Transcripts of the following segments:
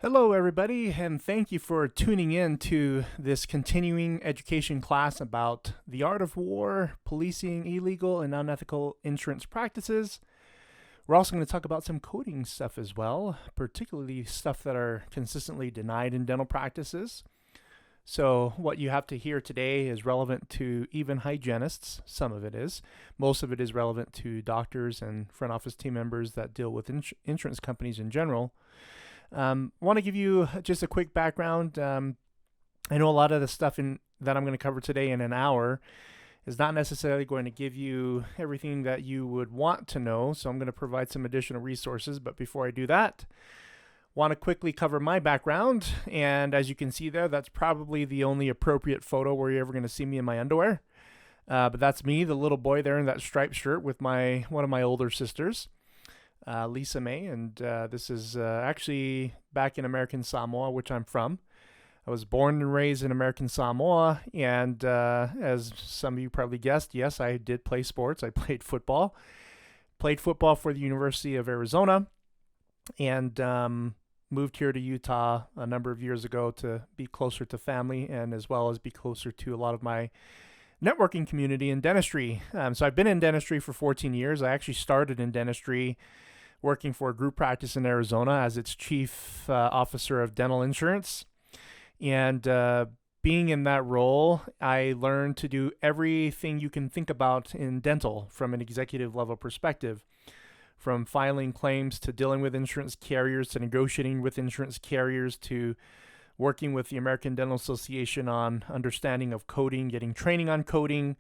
Hello, everybody, and thank you for tuning in to this continuing education class about the art of war, policing illegal and unethical insurance practices. We're also going to talk about some coding stuff as well, particularly stuff that are consistently denied in dental practices. So, what you have to hear today is relevant to even hygienists. Some of it is. Most of it is relevant to doctors and front office team members that deal with insurance companies in general. Want to give you just a quick background. I know a lot of the stuff that I'm going to cover today in an hour is not necessarily going to give you everything that you would want to know, so I'm going to provide some additional resources. But before I do that, want to quickly cover my background. And as you can see there, that's probably the only appropriate photo where you're ever going to see me in my underwear. But that's me, the little boy there in that striped shirt with one of my older sisters. Lisa May, and this is actually back in American Samoa, which I'm from. I was born and raised in American Samoa, and as some of you probably guessed, yes, I did play sports. I played football. Played football for the University of Arizona, and moved here to Utah a number of years ago to be closer to family and as well as be closer to a lot of my networking community in dentistry. So I've been in dentistry for 14 years. I actually started in dentistry working for a group practice in Arizona as its chief officer of dental insurance. And being in that role, I learned to do everything you can think about in dental from an executive level perspective, from filing claims to dealing with insurance carriers to negotiating with insurance carriers to working with the American Dental Association on understanding of coding, getting training on coding,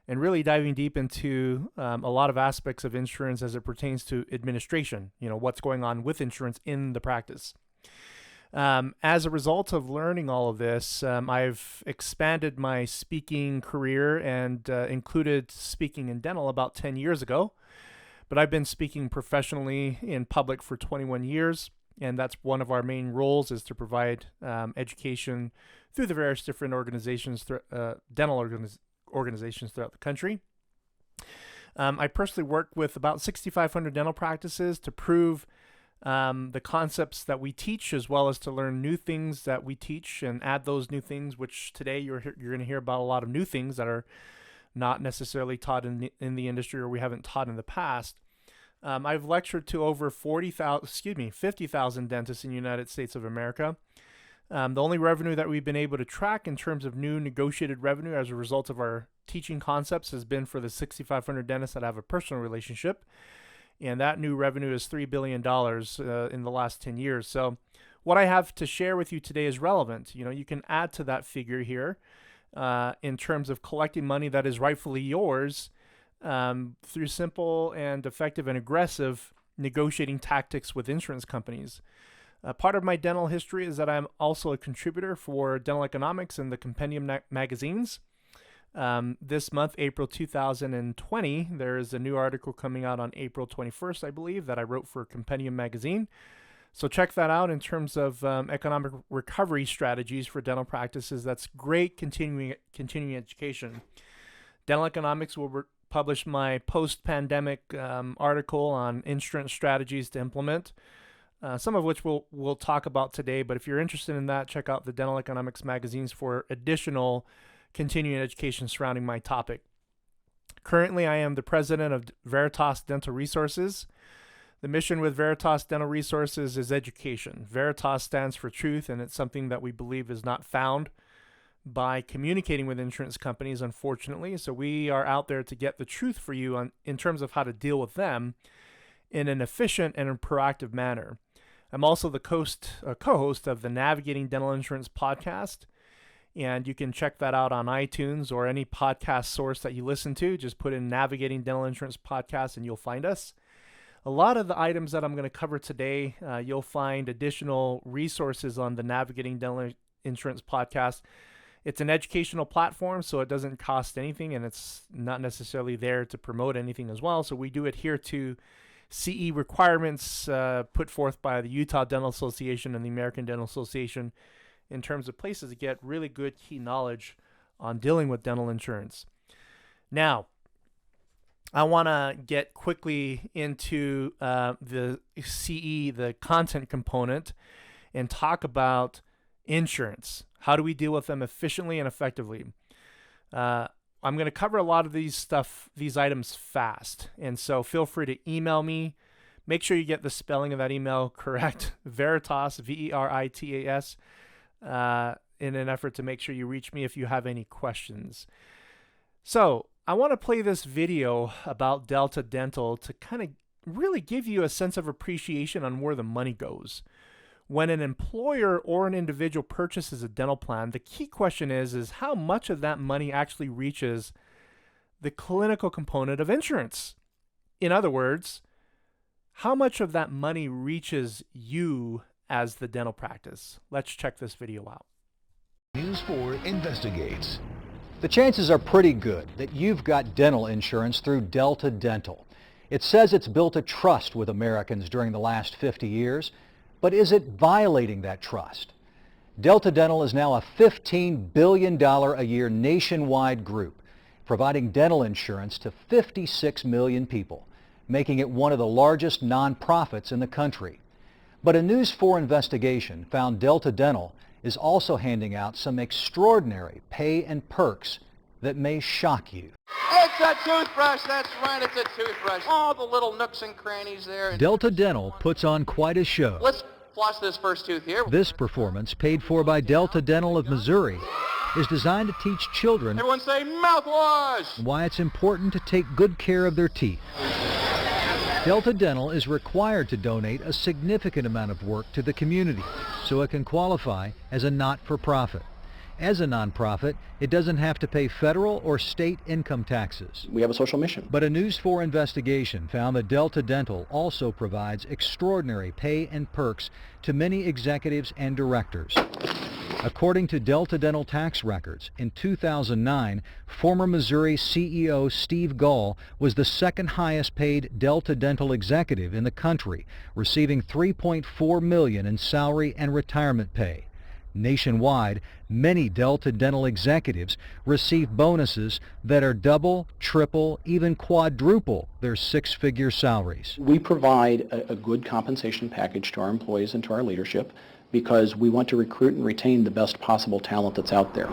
and really diving deep into a lot of aspects of insurance as it pertains to administration, what's going on with insurance in the practice. As a result of learning all of this, I've expanded my speaking career and included speaking in dental about 10 years ago. But I've been speaking professionally in public for 21 years, and that's one of our main roles is to provide education through the various different organizations, dental organizations throughout the country. I personally work with about 6,500 dental practices to prove the concepts that we teach, as well as to learn new things that we teach and add those new things, which today you're going to hear about a lot of new things that are not necessarily taught in the industry or we haven't taught in the past. I've lectured to over 50,000 dentists in the United States of America. The only revenue that we've been able to track in terms of new negotiated revenue as a result of our teaching concepts has been for the 6,500 dentists that have a personal relationship. And that new revenue is $3 billion in the last 10 years. So what I have to share with you today is relevant. You can add to that figure here in terms of collecting money that is rightfully yours through simple and effective and aggressive negotiating tactics with insurance companies. Part of my dental history is that I'm also a contributor for Dental Economics and the Compendium magazines. This month, April 2020, there is a new article coming out on April 21st, I believe, that I wrote for Compendium magazine. So check that out in terms of economic recovery strategies for dental practices. That's great continuing education. Dental Economics will publish my post-pandemic article on insurance strategies to implement. Some of which we'll talk about today, but if you're interested in that, check out the Dental Economics magazines for additional continuing education surrounding my topic. Currently, I am the president of Veritas Dental Resources. The mission with Veritas Dental Resources is education. Veritas stands for truth, and it's something that we believe is not found by communicating with insurance companies, unfortunately. So we are out there to get the truth for you in terms of how to deal with them in an efficient and a proactive manner. I'm also the co-host of the Navigating Dental Insurance podcast, and you can check that out on iTunes or any podcast source that you listen to. Just put in Navigating Dental Insurance podcast and you'll find us. A lot of the items that I'm going to cover today, you'll find additional resources on the Navigating Dental Insurance podcast. It's an educational platform, so it doesn't cost anything, and it's not necessarily there to promote anything as well. So we do adhere to CE requirements put forth by the Utah Dental Association and the American Dental Association in terms of places to get really good key knowledge on dealing with dental insurance. Now, I want to get quickly into the CE, the content component, and talk about insurance. How do we deal with them efficiently and effectively? I'm going to cover a lot of these items fast, and so feel free to email me. Make sure you get the spelling of that email correct. Veritas, Veritas, in an effort to make sure you reach me if you have any questions. So I want to play this video about Delta Dental to kind of really give you a sense of appreciation on where the money goes. When an employer or an individual purchases a dental plan, the key question is how much of that money actually reaches the clinical component of insurance? In other words, how much of that money reaches you as the dental practice? Let's check this video out. News 4 investigates. The chances are pretty good that you've got dental insurance through Delta Dental. It says it's built a trust with Americans during the last 50 years, but is it violating that trust? Delta Dental is now a $15 billion a year nationwide group, providing dental insurance to 56 million people, making it one of the largest nonprofits in the country. But a News 4 investigation found Delta Dental is also handing out some extraordinary pay and perks that may shock you. It's a toothbrush, that's right, it's a toothbrush. All the little nooks and crannies there. Delta Dental puts on quite a show. Let's floss this first tooth here. This performance, paid for by Delta Dental of Missouri, is designed to teach children Everyone say mouthwash! why it's important to take good care of their teeth. Delta Dental is required to donate a significant amount of work to the community so it can qualify as a not-for-profit. As a nonprofit, it doesn't have to pay federal or state income taxes. We have a social mission. But a News 4 investigation found that Delta Dental also provides extraordinary pay and perks to many executives and directors. According to Delta Dental tax records, in 2009, former Missouri CEO Steve Gall was the second highest paid Delta Dental executive in the country, receiving $3.4 million in salary and retirement pay. Nationwide, many Delta Dental executives receive bonuses that are double, triple, even quadruple their six-figure salaries. We provide a good compensation package to our employees and to our leadership because we want to recruit and retain the best possible talent that's out there.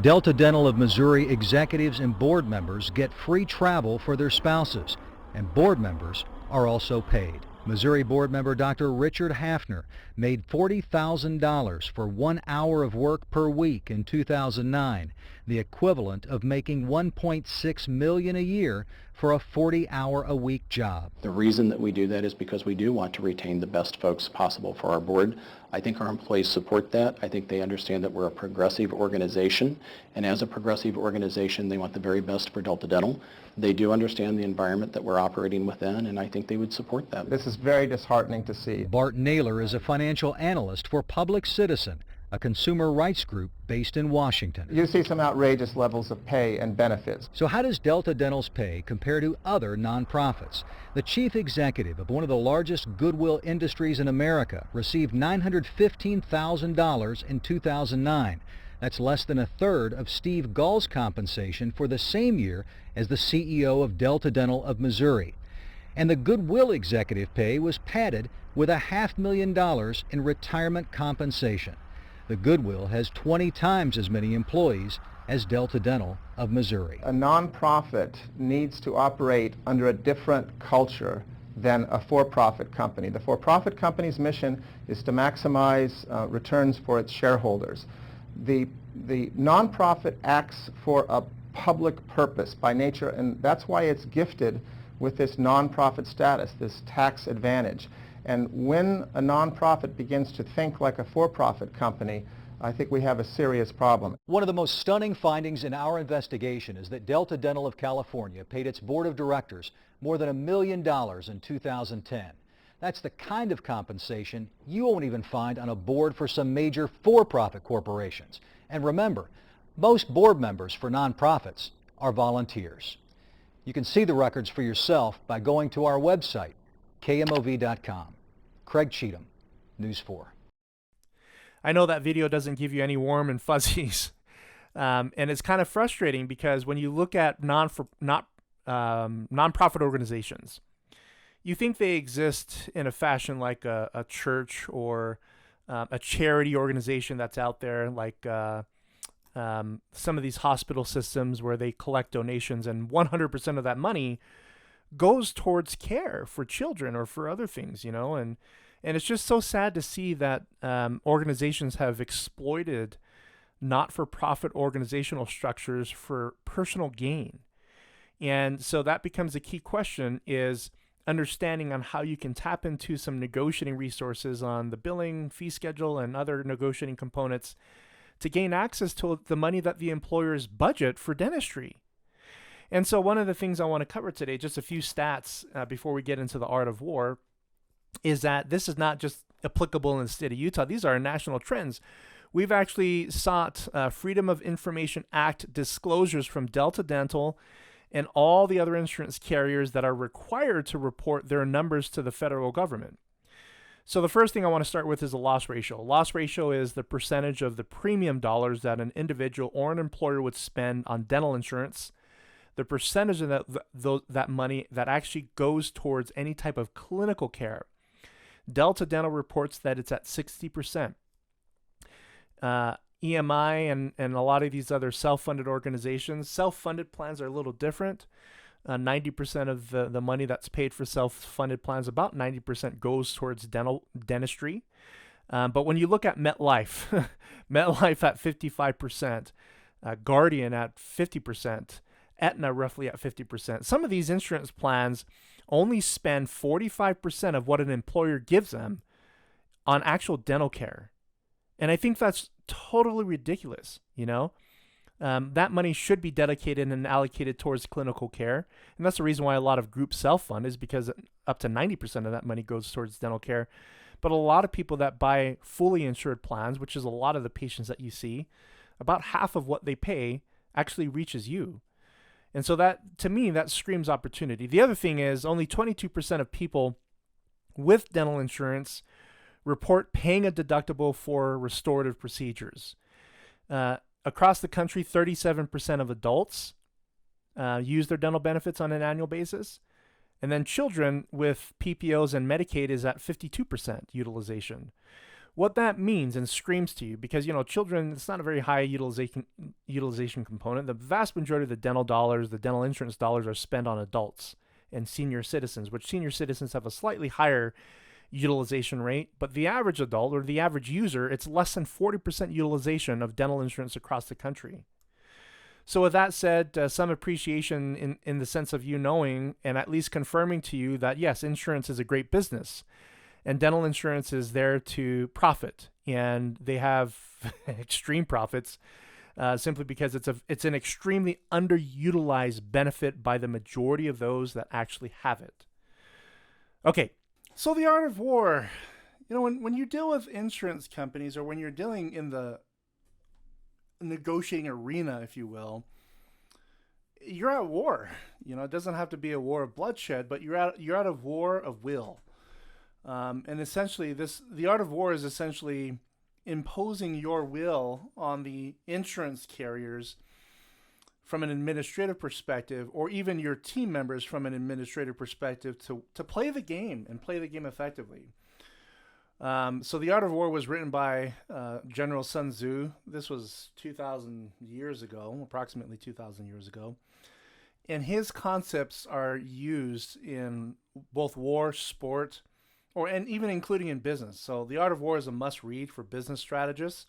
Delta Dental of Missouri executives and board members get free travel for their spouses, and board members are also paid. Missouri board member Dr. Richard Hafner made $40,000 for 1 hour of work per week in 2009, the equivalent of making $1.6 million a year for a 40-hour-a-week job. The reason that we do that is because we do want to retain the best folks possible for our board. I think our employees support that. I think they understand that we're a progressive organization, and as a progressive organization, they want the very best for Delta Dental. They do understand the environment that we're operating within, and I think they would support that. This is very disheartening to see. Bart Naylor is a financial analyst for Public Citizen, a consumer rights group based in Washington. You see some outrageous levels of pay and benefits. So how does Delta Dental's pay compare to other nonprofits? The chief executive of one of the largest goodwill industries in America received $915,000 in 2009. That's less than a third of Steve Gall's compensation for the same year as the CEO of Delta Dental of Missouri. And the goodwill executive pay was padded with $500,000 in retirement compensation. The Goodwill has 20 times as many employees as Delta Dental of Missouri. A nonprofit needs to operate under a different culture than a for-profit company. The for-profit company's mission is to maximize returns for its shareholders. The nonprofit acts for a public purpose by nature, and that's why it's gifted with this nonprofit status, this tax advantage. And when a nonprofit begins to think like a for-profit company, I think we have a serious problem. One of the most stunning findings in our investigation is that Delta Dental of California paid its board of directors more than $1 million in 2010. That's the kind of compensation you won't even find on a board for some major for-profit corporations. And remember, most board members for nonprofits are volunteers. You can see the records for yourself by going to our website, KMOV.com. Craig Cheatham, News 4. I know that video doesn't give you any warm and fuzzies, and it's kind of frustrating because when you look at nonprofit organizations, you think they exist in a fashion like a church or a charity organization that's out there, like some of these hospital systems where they collect donations, and 100% of that money goes towards care for children or for other things, and it's just so sad to see that organizations have exploited not-for-profit organizational structures for personal gain. And so that becomes a key question, is understanding on how you can tap into some negotiating resources on the billing, fee schedule, and other negotiating components to gain access to the money that the employers budget for dentistry. And so one of the things I want to cover today, just a few stats before we get into the art of war, is that this is not just applicable in the state of Utah. These are national trends. We've actually sought Freedom of Information Act disclosures from Delta Dental and all the other insurance carriers that are required to report their numbers to the federal government. So the first thing I want to start with is the loss ratio. Loss ratio is the percentage of the premium dollars that an individual or an employer would spend on dental insurance, the percentage of that money that actually goes towards any type of clinical care. Delta Dental reports that it's at 60%. EMI and a lot of these other self-funded organizations, self-funded plans are a little different. 90% of the money that's paid for self-funded plans, about 90% goes towards dentistry. But when you look at MetLife, MetLife at 55%, Guardian at 50%, Aetna roughly at 50%. Some of these insurance plans only spend 45% of what an employer gives them on actual dental care. And I think that's totally ridiculous, That money should be dedicated and allocated towards clinical care. And that's the reason why a lot of groups self-fund, is because up to 90% of that money goes towards dental care. But a lot of people that buy fully insured plans, which is a lot of the patients that you see, about half of what they pay actually reaches you. And so that, to me, that screams opportunity. The other thing is only 22% of people with dental insurance report paying a deductible for restorative procedures. Across the country, 37% of adults use their dental benefits on an annual basis. And then children with PPOs and Medicaid is at 52% utilization. What that means and screams to you, because, children, it's not a very high utilization component. The vast majority of the dental dollars, the dental insurance dollars, are spent on adults and senior citizens, which senior citizens have a slightly higher utilization rate, but the average adult or the average user, it's less than 40% utilization of dental insurance across the country. So with that said, some appreciation in the sense of you knowing and at least confirming to you that yes, insurance is a great business and dental insurance is there to profit, and they have extreme profits simply because it's an extremely underutilized benefit by the majority of those that actually have it. Okay. So the art of war, when you deal with insurance companies, or when you're dealing in the negotiating arena, if you will, you're at war. It doesn't have to be a war of bloodshed, but you're at a war of will. And essentially, the art of war is essentially imposing your will on the insurance carriers from an administrative perspective, or even your team members from an administrative perspective, to play the game and play the game effectively. So The Art of War was written by General Sun Tzu. This was 2,000 years ago, approximately 2,000 years ago. And his concepts are used in both war, sport, and even including in business. So The Art of War is a must-read for business strategists.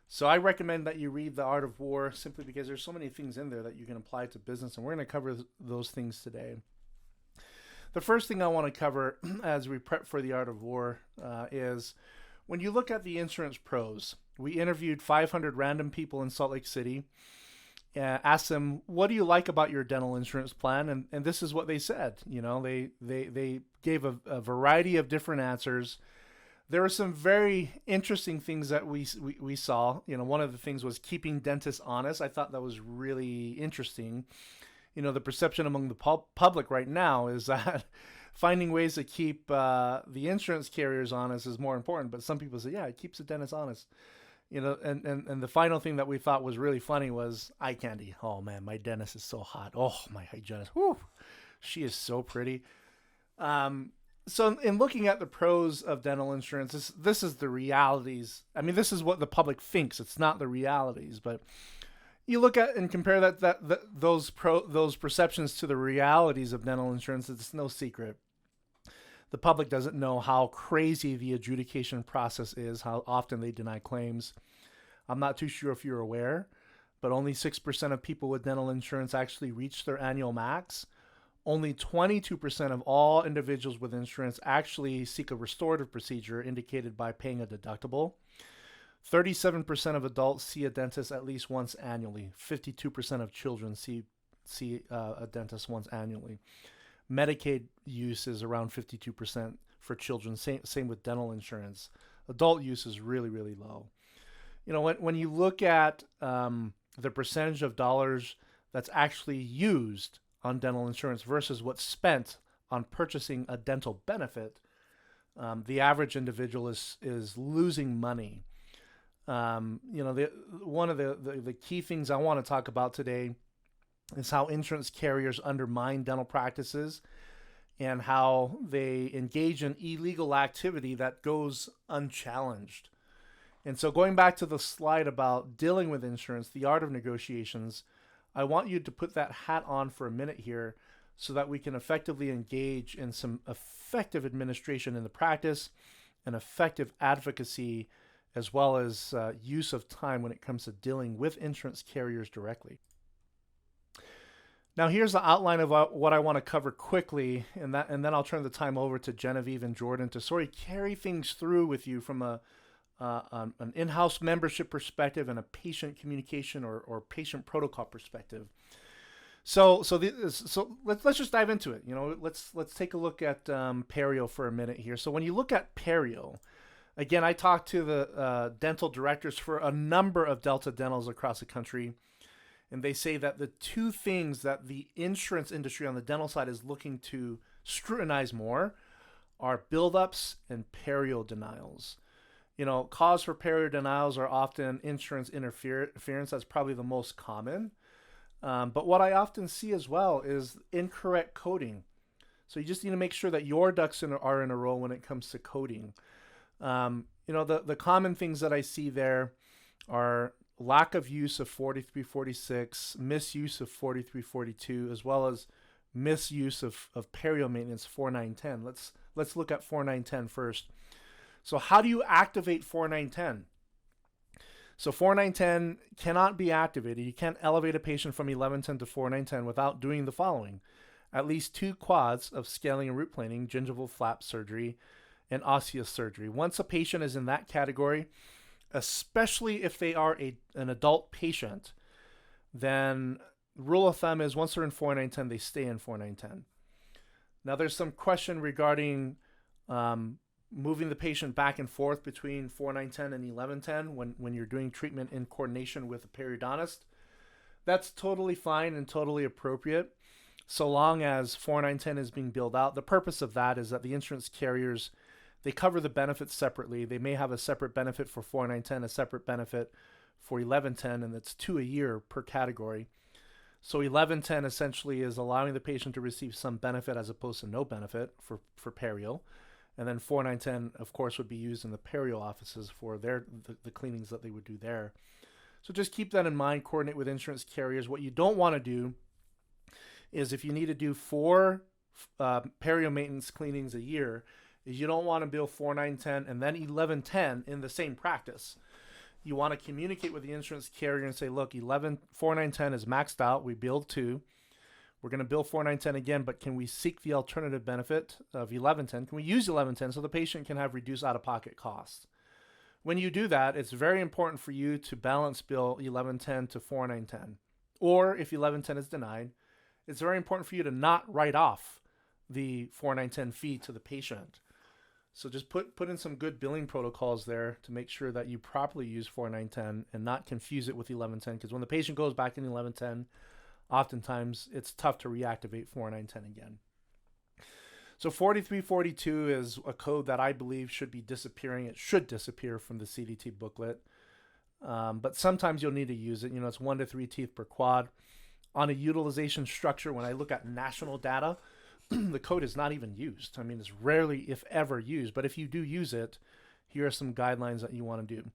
So I recommend that you read The Art of War, simply because there's so many things in there that you can apply to business, and we're going to cover those things today. The first thing I want to cover as we prep for The Art of War is when you look at the insurance pros. We interviewed 500 random people in Salt Lake City, asked them, what do you like about your dental insurance plan? And this is what they said. They gave a variety of different answers. There were some very interesting things that we saw. One of the things was keeping dentists honest. I thought that was really interesting. The perception among the public right now is that finding ways to keep the insurance carriers honest is more important. But some people say, yeah, it keeps the dentist honest. And the final thing that we thought was really funny was eye candy. Oh man, my dentist is so hot. Oh, my hygienist. Whew, she is so pretty. So in looking at the pros of dental insurance, this is the realities. I mean, this is what the public thinks. It's not the realities, but you look at and compare those perceptions to the realities of dental insurance. It's no secret. The public doesn't know how crazy the adjudication process is, how often they deny claims. I'm not too sure if you're aware, but only 6% of people with dental insurance actually reach their annual max. Only 22% of all individuals with insurance actually seek a restorative procedure indicated by paying a deductible. 37% of adults see a dentist at least once annually. 52% of children see a dentist once annually. Medicaid use is around 52% for children. Same with dental insurance. Adult use is really, really low. You know, when you look at the percentage of dollars that's actually used on dental insurance versus what's spent on purchasing a dental benefit, the average individual is losing money. One of the key things I want to talk about today is how insurance carriers undermine dental practices and how they engage in illegal activity that goes unchallenged. And so going back to the slide about dealing with insurance, the art of negotiations, I want you to put that hat on for a minute here so that we can effectively engage in some effective administration in the practice and effective advocacy, as well as use of time when it comes to dealing with insurance carriers directly. Now here's the outline of what I want to cover quickly, and then I'll turn the time over to Genevieve and Jordan to sort of carry things through with you from an in-house membership perspective and a patient communication or patient protocol perspective. So let's just dive into it. You know, let's take a look at Perio for a minute here. So when you look at Perio, again, I talked to the dental directors for a number of Delta Dentals across the country, and they say that the two things that the insurance industry on the dental side is looking to scrutinize more are buildups and Perio denials. You know, cause for Perio denials are often insurance interference. That's probably the most common. But what I often see as well is incorrect coding. So you just need to make sure that your ducks are in a row when it comes to coding. The common things that I see there are lack of use of 4346, misuse of 4342, as well as misuse of Perio maintenance 4910. Let's look at 4910 first. So how do you activate 4910? So 4910 cannot be activated. You can't elevate a patient from 1110 to 4910 without doing the following: at least 2 quads of scaling and root planing, gingival flap surgery, and osseous surgery. Once a patient is in that category, especially if they are an adult patient, then rule of thumb is once they're in 4910, they stay in 4910. Now there's some question regarding moving the patient back and forth between 4910 and 1110 when you're doing treatment in coordination with a periodontist. That's totally fine and totally appropriate, so long as 4910 is being billed out. The purpose of that is that the insurance carriers, they cover the benefits separately. They may have a separate benefit for 4910, a separate benefit for 1110, and it's 2 a year per category. So 1110 essentially is allowing the patient to receive some benefit as opposed to no benefit for Perio. And then 4910, of course, would be used in the Perio offices for the cleanings that they would do there. So just keep that in mind, coordinate with insurance carriers. What you don't want to do is, if you need to do 4 Perio maintenance cleanings a year, is you don't want to bill 4910 and then 1110 in the same practice. You want to communicate with the insurance carrier and say, look, 4910 is maxed out. We billed 2. We're going to bill 4910 again, but can we seek the alternative benefit of 1110? Can we use 1110 so the patient can have reduced out-of-pocket costs? When you do that, it's very important for you to balance bill 1110 to 4910. Or if 1110 is denied, it's very important for you to not write off the 4910 fee to the patient. So just put in some good billing protocols there to make sure that you properly use 4910 and not confuse it with 1110, because when the patient goes back in 1110, oftentimes it's tough to reactivate 4910 again. So 4342 is a code that I believe should be disappearing. It should disappear from the CDT booklet. But sometimes you'll need to use it. You know, it's 1 to 3 teeth per quad. On a utilization structure, when I look at national data, the code is not even used. I mean, it's rarely, if ever, used. But if you do use it, here are some guidelines that you want to do.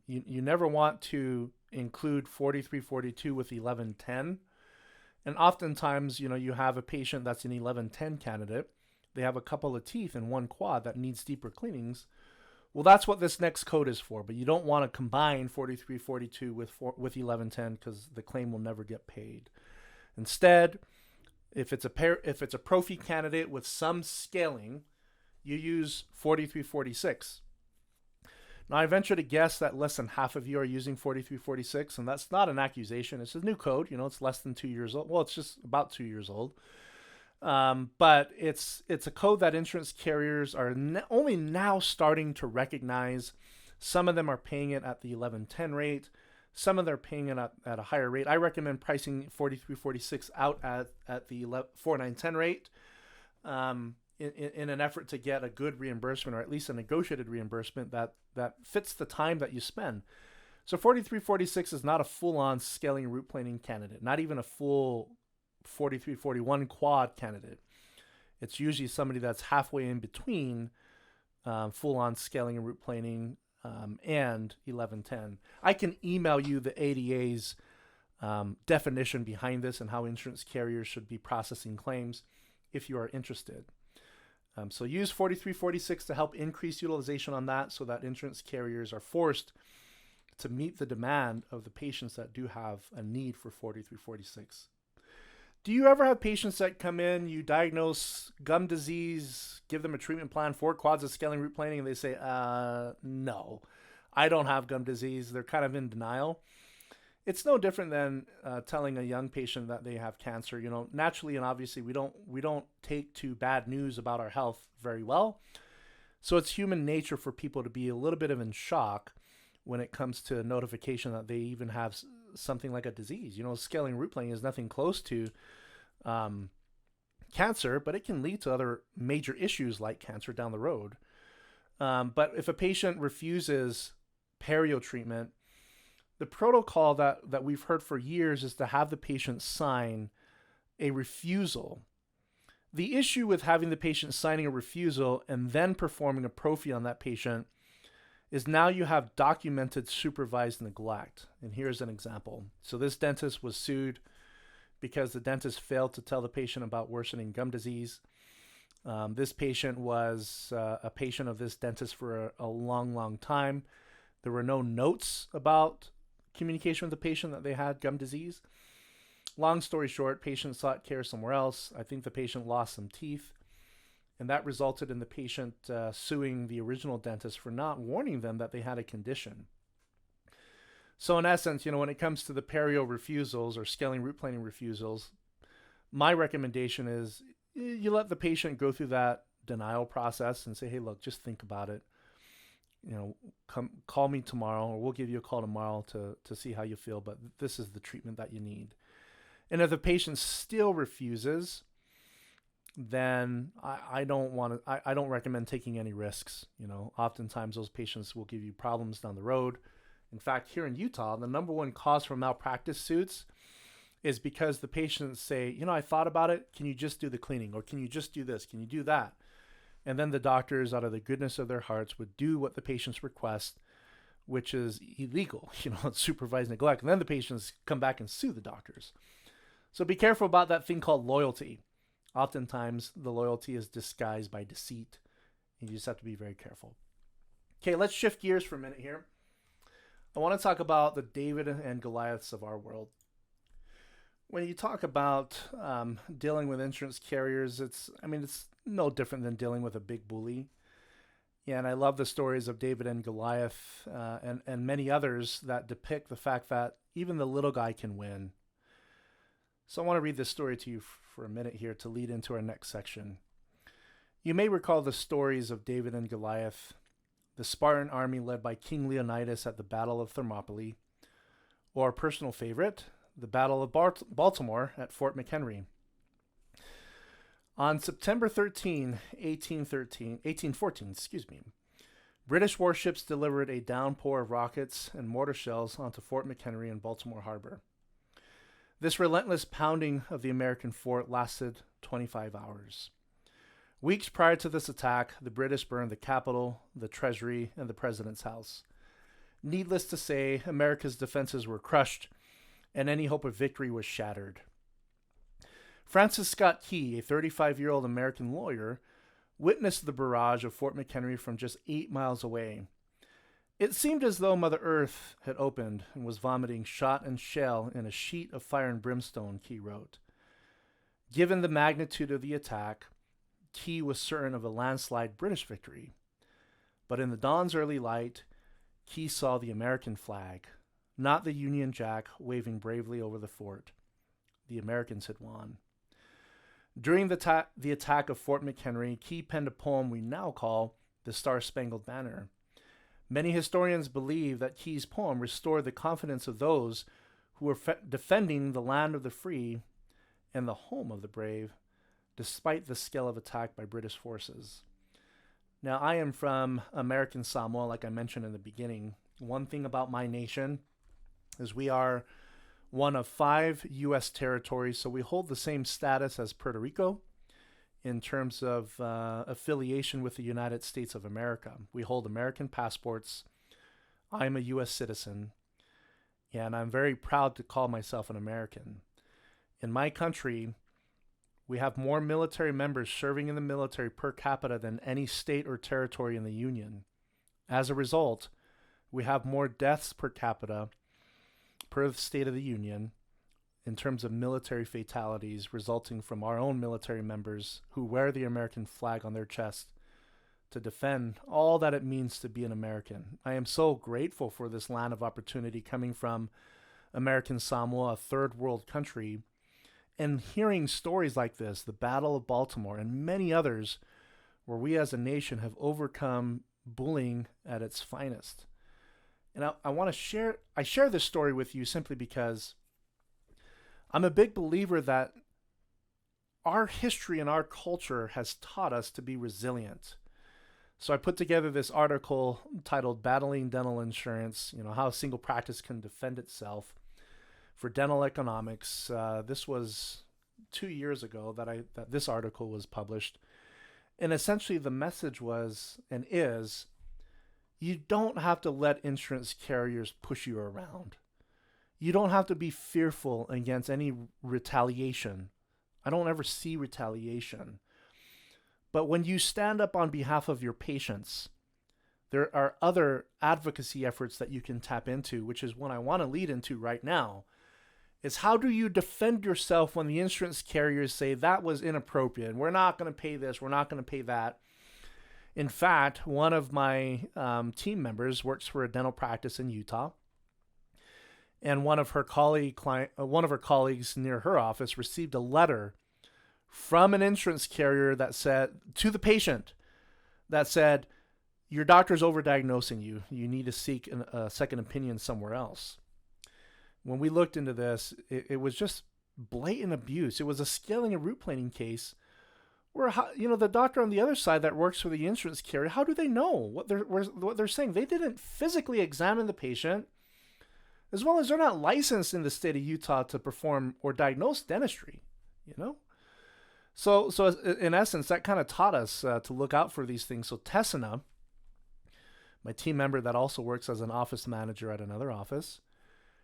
You never want to include 4342 with 1110. And oftentimes, you have a patient that's an 1110 candidate. They have a couple of teeth in one quad that needs deeper cleanings. Well, that's what this next code is for. But you don't want to combine 4342 with 1110 because the claim will never get paid. Instead, if it's a prophy candidate with some scaling, you use 4346. Now, I venture to guess that less than half of you are using 4346, and that's not an accusation. It's a new code. It's less than 2 years old. Well, it's just about 2 years old. But it's a code that insurance carriers are only now starting to recognize. Some of them are paying it at the 1110 rate. Some of them are paying it at a higher rate. I recommend pricing 4346 out at the 4910 rate in an effort to get a good reimbursement, or at least a negotiated reimbursement that fits the time that you spend. So 4346 is not a full-on scaling root planing candidate, not even a full 4341 quad candidate. It's usually somebody that's halfway in between full-on scaling and root planing and 1110. I can email you the ADA's definition behind this and how insurance carriers should be processing claims if you are interested. So use 4346 to help increase utilization on that so that insurance carriers are forced to meet the demand of the patients that do have a need for 4346. Do you ever have patients that come in, you diagnose gum disease, give them a treatment plan, 4 quads of scaling root planing, and they say, no, I don't have gum disease. They're kind of in denial. It's no different than telling a young patient that they have cancer. Naturally and obviously, we don't take to bad news about our health very well. So it's human nature for people to be a little bit in shock when it comes to notification that they even have something like a disease. Scaling root planing is nothing close to cancer, but it can lead to other major issues like cancer down the road. But if a patient refuses perio treatment, the protocol that we've heard for years is to have the patient sign a refusal. The issue with having the patient signing a refusal and then performing a prophy on that patient is now you have documented supervised neglect. And here's an example. So this dentist was sued because the dentist failed to tell the patient about worsening gum disease. This patient was a patient of this dentist for a long, long time. There were no notes about communication with the patient that they had gum disease. Long story short, patient sought care somewhere else. I think the patient lost some teeth, and that resulted in the patient suing the original dentist for not warning them that they had a condition. So in essence, when it comes to the perio refusals or scaling root planing refusals, my recommendation is you let the patient go through that denial process and say, hey, look, just think about it. Call me tomorrow, or we'll give you a call tomorrow to see how you feel, but this is the treatment that you need. And if the patient still refuses, then I don't recommend taking any risks. Oftentimes those patients will give you problems down the road. In fact, here in Utah, the number one cause for malpractice suits is because the patients say, I thought about it. Can you just do the cleaning? Or can you just do this? Can you do that? And then the doctors, out of the goodness of their hearts, would do what the patients request, which is illegal, supervised neglect. And then the patients come back and sue the doctors. So be careful about that thing called loyalty. Oftentimes, the loyalty is disguised by deceit, and you just have to be very careful. Okay, let's shift gears for a minute here. I want to talk about the David and Goliaths of our world. When you talk about dealing with insurance carriers, it's no different than dealing with a big bully. Yeah, and I love the stories of David and Goliath and many others that depict the fact that even the little guy can win. So I want to read this story to you for a minute here to lead into our next section. You may recall the stories of David and Goliath, the Spartan army led by King Leonidas at the Battle of Thermopylae, or a personal favorite, the Battle of Baltimore at Fort McHenry. On September 13, 1814, British warships delivered a downpour of rockets and mortar shells onto Fort McHenry in Baltimore Harbor. This relentless pounding of the American fort lasted 25 hours. Weeks prior to this attack, the British burned the Capitol, the Treasury, and the President's house. Needless to say, America's defenses were crushed, and any hope of victory was shattered. Francis Scott Key, a 35-year-old American lawyer, witnessed the barrage of Fort McHenry from just 8 miles away. It seemed as though Mother Earth had opened and was vomiting shot and shell in a sheet of fire and brimstone, Key wrote. Given the magnitude of the attack, Key was certain of a landslide British victory. But in the dawn's early light, Key saw the American flag, not the Union Jack waving bravely over the fort. The Americans had won. During the attack of Fort McHenry, Key penned a poem we now call the Star-Spangled Banner. Many historians believe that Key's poem restored the confidence of those who were defending the land of the free and the home of the brave, despite the scale of attack by British forces. Now, I am from American Samoa, like I mentioned in the beginning. One thing about my nation is we are one of 5 U.S. territories, so we hold the same status as Puerto Rico in terms of affiliation with the United States of America. We hold American passports. I'm a U.S. citizen, and I'm very proud to call myself an American. In my country, we have more military members serving in the military per capita than any state or territory in the Union. As a result, we have more deaths per capita per the State of the Union in terms of military fatalities resulting from our own military members who wear the American flag on their chest to defend all that it means to be an American. I am so grateful for this land of opportunity coming from American Samoa, a third world country, and hearing stories like this, the Battle of Baltimore and many others, where we as a nation have overcome bullying at its finest. And I share this story with you simply because I'm a big believer that our history and our culture has taught us to be resilient. So I put together this article titled Battling Dental Insurance, how a single practice can defend itself for dental economics. This was 2 years ago that this article was published. And essentially the message was and is, you don't have to let insurance carriers push you around. You don't have to be fearful against any retaliation. I don't ever see retaliation. But when you stand up on behalf of your patients, there are other advocacy efforts that you can tap into, which is what I want to lead into right now, is how do you defend yourself when the insurance carriers say that was inappropriate, we're not going to pay this, we're not going to pay that. In fact, one of my team members works for a dental practice in Utah, and one of her colleagues near her office received a letter from an insurance carrier that said to the patient that said, "Your doctor's overdiagnosing you. You need to seek a second opinion somewhere else." When we looked into this, it was just blatant abuse. It was a scaling and root planing case. Where the doctor on the other side that works for the insurance carrier, how do they know what they're saying? They didn't physically examine the patient, as well as they're not licensed in the state of Utah to perform or diagnose dentistry. So in essence, that kind of taught us to look out for these things. So Tessina, my team member that also works as an office manager at another office,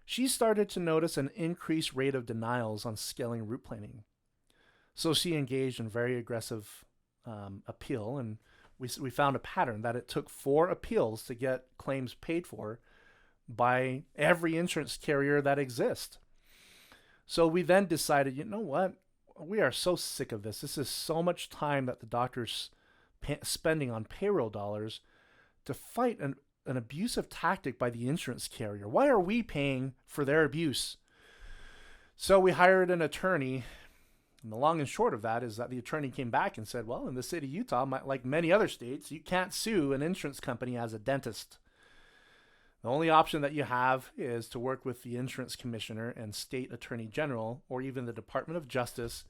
she started to notice an increased rate of denials on scaling root planing. So she engaged in very aggressive appeal, and we found a pattern that it took 4 appeals to get claims paid for by every insurance carrier that exists. So we then decided, you know what? We are so sick of this. This is so much time that the doctor's spending on payroll dollars to fight an abusive tactic by the insurance carrier. Why are we paying for their abuse? So we hired an attorney. And the long and short of that is that the attorney came back and said, well, in the state of Utah, like many other states, you can't sue an insurance company as a dentist. The only option that you have is to work with the insurance commissioner and state attorney general, or even the Department of Justice,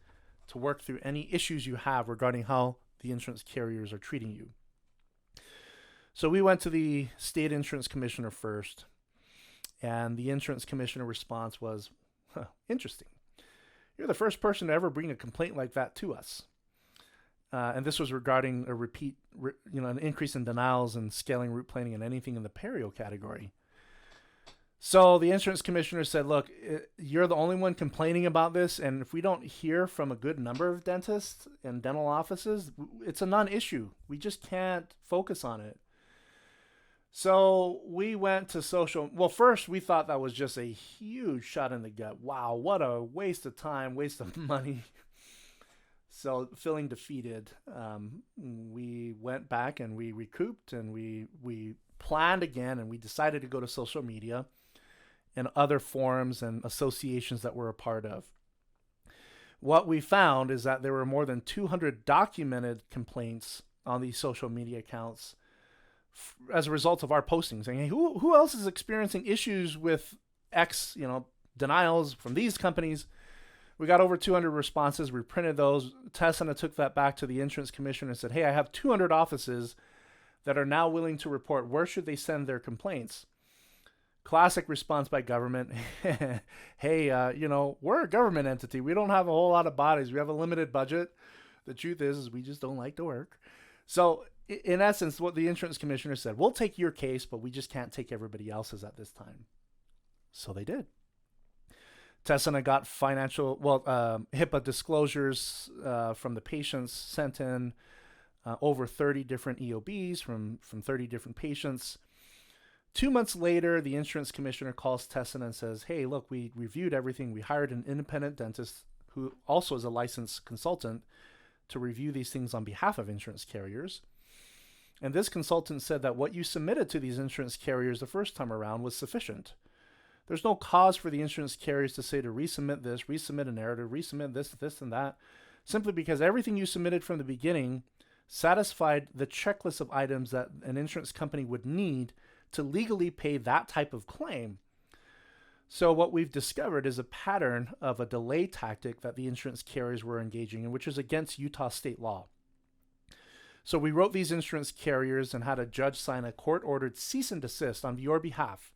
to work through any issues you have regarding how the insurance carriers are treating you. So we went to the state insurance commissioner first, and the insurance commissioner response was, interesting. You're the first person to ever bring a complaint like that to us. And this was regarding an increase in denials and scaling root planing and anything in the Perio category. So the insurance commissioner said, look, you're the only one complaining about this, and if we don't hear from a good number of dentists and dental offices, it's a non-issue. We just can't focus on it. So we went to social. Well, first we thought that was just a huge shot in the gut. Wow, what a waste of time, waste of money. So feeling defeated, we went back and we recouped and we planned again, and we decided to go to social media and other forums and associations that we're a part of. What we found is that there were more than 200 documented complaints on these social media accounts as a result of our posting, saying, hey, who else is experiencing issues with X, denials from these companies? We got over 200 responses. We printed those. Tessina took that back to the insurance commissioner and said, hey, I have 200 offices that are now willing to report. Where should they send their complaints? Classic response by government. Hey, we're a government entity. We don't have a whole lot of bodies. We have a limited budget. The truth is we just don't like to work. So in essence, what the insurance commissioner said, we'll take your case, but we just can't take everybody else's at this time. So they did. Tessina got HIPAA disclosures from the patients sent in, over 30 different EOBs from 30 different patients. 2 months later, the insurance commissioner calls Tessina and says, hey, look, we reviewed everything. We hired an independent dentist who also is a licensed consultant to review these things on behalf of insurance carriers. And this consultant said that what you submitted to these insurance carriers the first time around was sufficient. There's no cause for the insurance carriers to say to resubmit this, resubmit a narrative, resubmit this, and that, simply because everything you submitted from the beginning satisfied the checklist of items that an insurance company would need to legally pay that type of claim. So what we've discovered is a pattern of a delay tactic that the insurance carriers were engaging in, which is against Utah state law. So we wrote these insurance carriers and had a judge sign a court-ordered cease and desist on your behalf,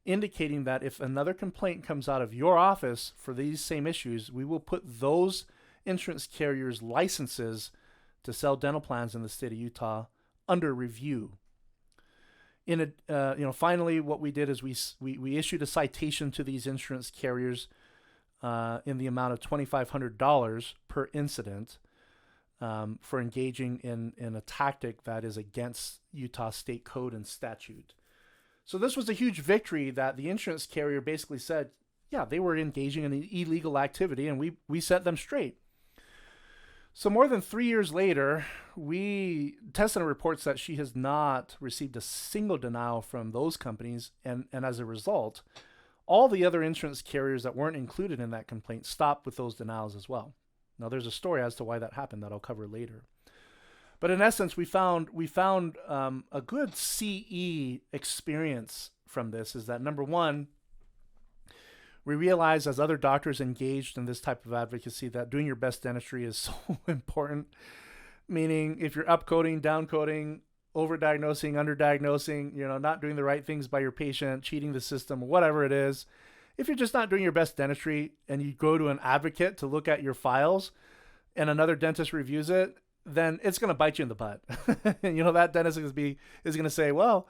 indicating that if another complaint comes out of your office for these same issues, we will put those insurance carriers' licenses to sell dental plans in the state of Utah under review. Finally, what we did is we issued a citation to these insurance carriers in the amount of $2,500 per incident for engaging in a tactic that is against Utah state code and statute. So this was a huge victory that the insurance carrier basically said, yeah, they were engaging in an illegal activity, and we set them straight. So more than 3 years later, Tessina reports that she has not received a single denial from those companies, and as a result, all the other insurance carriers that weren't included in that complaint stopped with those denials as well. Now, there's a story as to why that happened that I'll cover later. But in essence, we found a good CE experience from this. Is that number one, we realize as other doctors engaged in this type of advocacy that doing your best dentistry is so important. Meaning, if you're upcoding, downcoding, overdiagnosing, underdiagnosing, not doing the right things by your patient, cheating the system, whatever it is, if you're just not doing your best dentistry and you go to an advocate to look at your files and another dentist reviews it, then it's going to bite you in the butt. That dentist is going to say, well,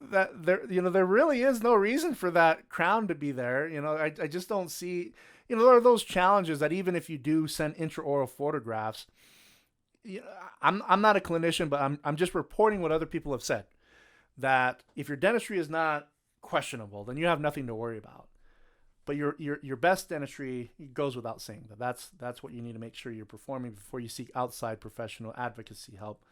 that there really is no reason for that crown to be there. I just don't see, there are those challenges that even if you do send intraoral photographs, I'm not a clinician, but I'm just reporting what other people have said, that if your dentistry is not questionable, then you have nothing to worry about. But your best dentistry goes without saying. That's what you need to make sure you're performing before you seek outside professional advocacy help.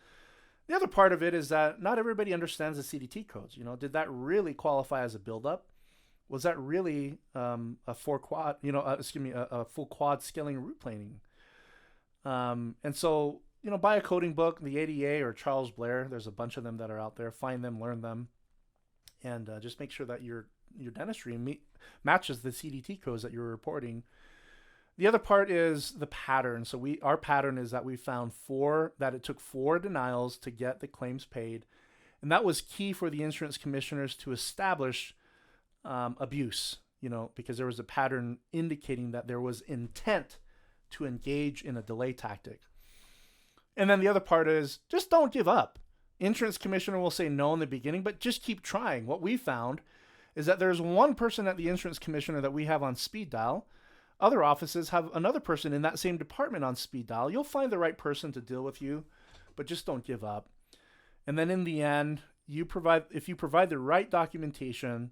The other part of it is that not everybody understands the CDT codes. Did that really qualify as a buildup? Was that really a full quad scaling root planing? And so, buy a coding book, the ADA or Charles Blair. There's a bunch of them that are out there. Find them, learn them, and just make sure that your dentistry matches the CDT codes that you're reporting. The other part is the pattern. So our pattern is that we found it took 4 denials to get the claims paid. And that was key for the insurance commissioners to establish abuse. because there was a pattern indicating that there was intent to engage in a delay tactic. And then the other part is just don't give up. Insurance commissioner will say no in the beginning, but just keep trying. What we found is that there's one person at the insurance commissioner that we have on speed dial. Other offices have another person in that same department on speed dial. You'll find the right person to deal with you, but just don't give up. And then in the end, if you provide the right documentation,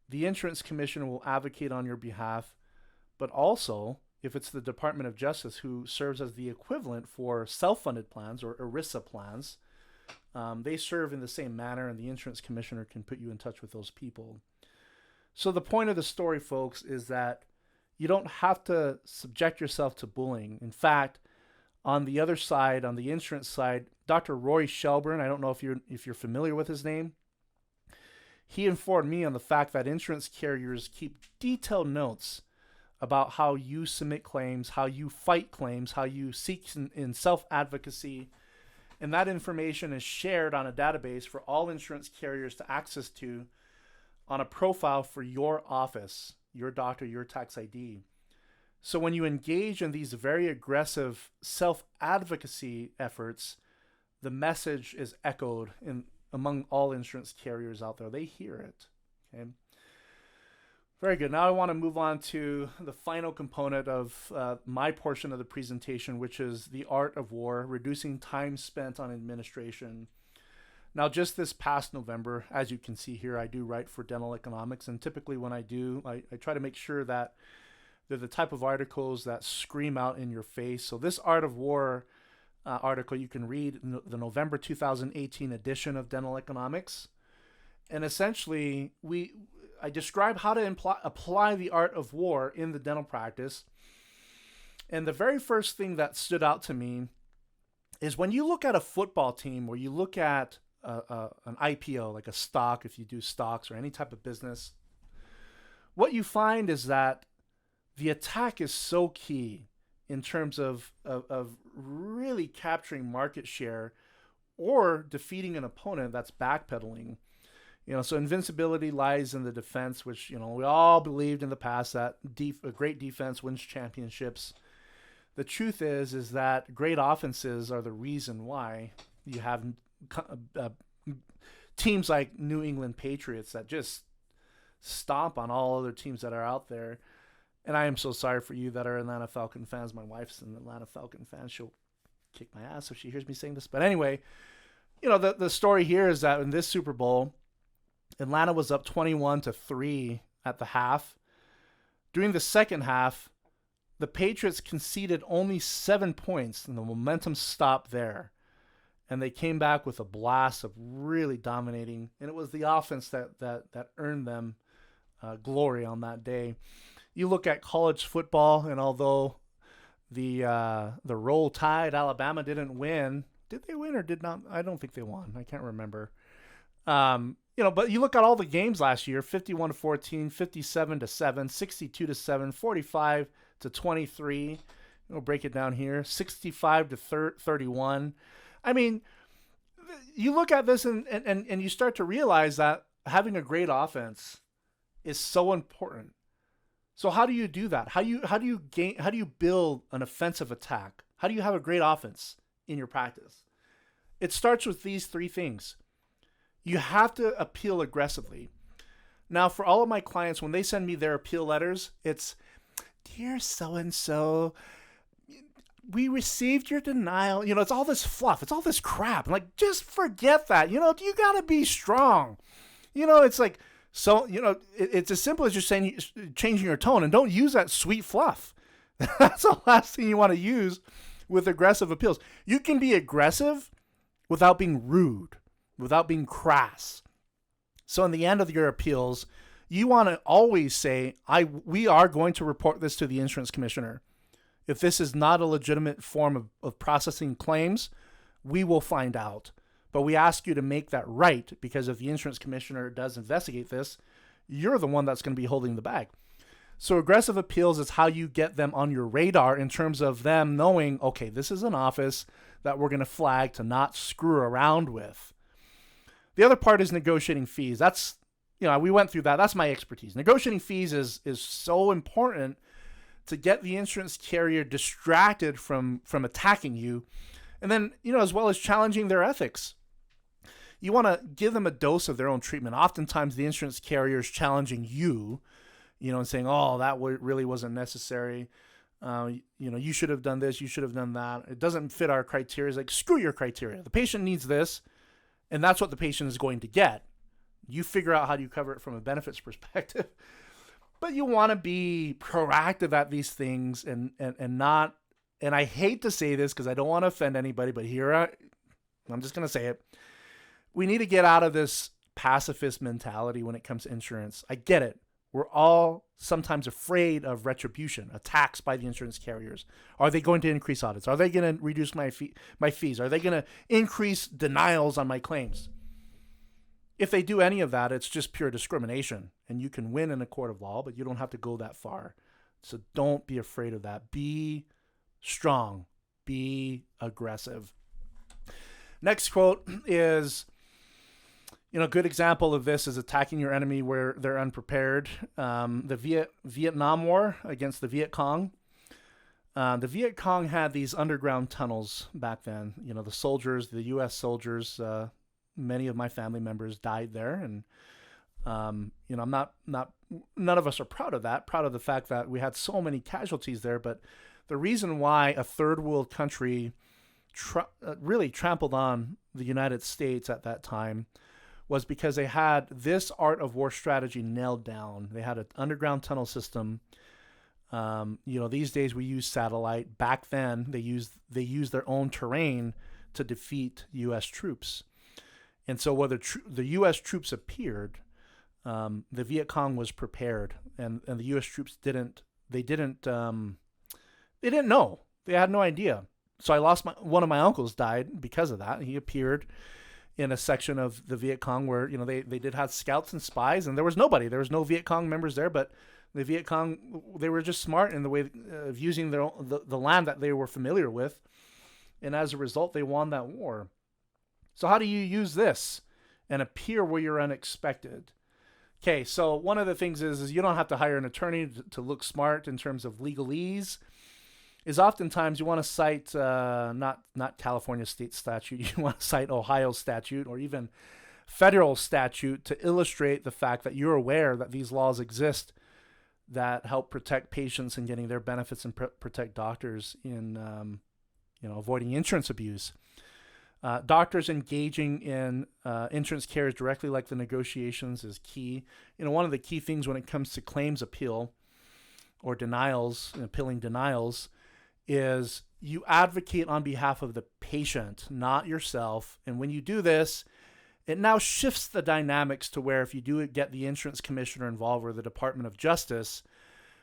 the insurance commissioner will advocate on your behalf. But also, if it's the Department of Justice who serves as the equivalent for self-funded plans or ERISA plans, they serve in the same manner, and the insurance commissioner can put you in touch with those people. So the point of the story, folks, is that you don't have to subject yourself to bullying. In fact, on the other side, on the insurance side, Dr. Roy Shelburne, I don't know if you're familiar with his name, he informed me on the fact that insurance carriers keep detailed notes about how you submit claims, how you fight claims, how you seek in self-advocacy. And that information is shared on a database for all insurance carriers to access to on a profile for your office, your doctor, your tax ID. So when you engage in these very aggressive self-advocacy efforts, the message is echoed among all insurance carriers out there. They hear it. Okay. Very good. Now I want to move on to the final component of my portion of the presentation, which is the art of war, reducing time spent on administration. Now, just this past November, as you can see here, I do write for Dental Economics, and typically when I do, I try to make sure that they're the type of articles that scream out in your face. So this art of war article you can read in the November 2018 edition of Dental Economics. And essentially, I describe how to apply the art of war in the dental practice. And the very first thing that stood out to me is when you look at a football team, or you look at an IPO, like a stock, if you do stocks or any type of business, what you find is that the attack is so key in terms of really capturing market share or defeating an opponent that's backpedaling. So invincibility lies in the defense, which, we all believed in the past that a great defense wins championships. The truth is that great offenses are the reason why you have teams like New England Patriots that just stomp on all other teams that are out there. And I am so sorry for you that are Atlanta Falcon fans. My wife's an Atlanta Falcon fan. She'll kick my ass if she hears me saying this. But anyway, the story here is that in this Super Bowl, Atlanta was up 21-3 at the half. During the second half, the Patriots conceded only 7 points, and the momentum stopped there. And they came back with a blast of really dominating. And it was the offense that earned them glory on that day. You look at college football, and although the Roll Tide, Alabama didn't win. Did they win or did not? I don't think they won. I can't remember. But you look at all the games last year: 51-14, 57-7, 62-7, 45-23. We'll break it down here: 65-31. I mean, you look at this and you start to realize that having a great offense is so important. So how do you do that? How do you build an offensive attack? How do you have a great offense in your practice? It starts with these three things. You have to appeal aggressively. Now, for all of my clients, when they send me their appeal letters, it's, "Dear so-and-so, we received your denial." It's all this fluff. It's all this crap. I'm like, just forget that. You got to be strong. It's like, so, it's as simple as just saying, changing your tone, and don't use that sweet fluff. That's the last thing you want to use with aggressive appeals. You can be aggressive without being rude, without being crass. So in the end of your appeals, you want to always say, we are going to report this to the insurance commissioner. If this is not a legitimate form of processing claims, we will find out. But we ask you to make that right, because if the insurance commissioner does investigate this, you're the one that's going to be holding the bag. So aggressive appeals is how you get them on your radar in terms of them knowing, okay, this is an office that we're going to flag to not screw around with. The other part is negotiating fees. That's we went through that. That's my expertise. Negotiating fees is so important to get the insurance carrier distracted from attacking you, and then, as well as challenging their ethics. You want to give them a dose of their own treatment. Oftentimes the insurance carrier is challenging you, and saying, oh, that really wasn't necessary. You should have done this, you should have done that. It doesn't fit our criteria. It's like, screw your criteria. The patient needs this, and that's what the patient is going to get. You figure out how do you cover it from a benefits perspective. But you want to be proactive at these things and not, and I hate to say this because I don't want to offend anybody, but I'm just going to say it. We need to get out of this pacifist mentality when it comes to insurance. I get it. We're all sometimes afraid of retribution, attacks by the insurance carriers. Are they going to increase audits? Are they going to reduce my fees? Are they going to increase denials on my claims? If they do any of that, it's just pure discrimination, and you can win in a court of law, but you don't have to go that far. So don't be afraid of that. Be strong. Be aggressive. Next quote is, a good example of this is attacking your enemy where they're unprepared. The Vietnam War against the Viet Cong. The Viet Cong had these underground tunnels back then. The soldiers, the U.S. soldiers, many of my family members died there, and I'm none of us are proud of that. Proud of the fact that we had so many casualties there. But the reason why a third world country really trampled on the United States at that time was because they had this art of war strategy nailed down. They had an underground tunnel system. These days we use satellite. Back then they used their own terrain to defeat U.S. troops. And so when the U.S. troops appeared, the Viet Cong was prepared, and the U.S. troops didn't know. They had no idea. So I lost one of my uncles died because of that. He appeared in a section of the Viet Cong where, they did have scouts and spies, and there was nobody. There was no Viet Cong members there, but the Viet Cong, they were just smart in the way of using the land that they were familiar with. And as a result, they won that war. So how do you use this and appear where you're unexpected? Okay, so one of the things is you don't have to hire an attorney to look smart in terms of legalese. Is oftentimes you want to cite not California state statute, you want to cite Ohio statute or even federal statute to illustrate the fact that you're aware that these laws exist that help protect patients in getting their benefits and protect doctors in avoiding insurance abuse. Doctors engaging in insurance carriers directly, like the negotiations, is key. One of the key things when it comes to claims appeal or denials, appealing denials, is you advocate on behalf of the patient, not yourself. And when you do this, it now shifts the dynamics to where if you do get the insurance commissioner involved or the Department of Justice,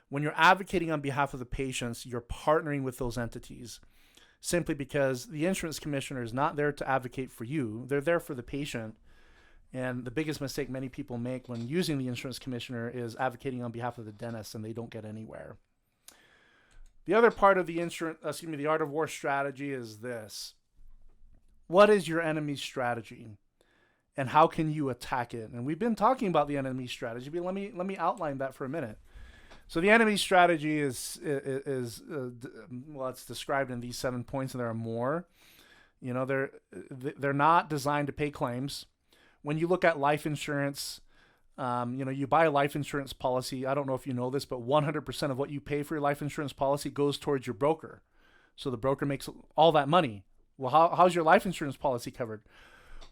when you're advocating on behalf of the patients, you're partnering with those entities. Simply because the insurance commissioner is not there to advocate for you. They're there for the patient. And the biggest mistake many people make when using the insurance commissioner is advocating on behalf of the dentist, and they don't get anywhere. The other part of the art of war strategy is this. What is your enemy's strategy? And how can you attack it? And we've been talking about the enemy's strategy, but let me outline that for a minute. So the enemy's strategy is it's described in these 7 points, and there are more. They're not designed to pay claims. When you look at life insurance, you buy a life insurance policy. I don't know if you know this, but 100% of what you pay for your life insurance policy goes towards your broker. So the broker makes all that money. Well, how's your life insurance policy covered?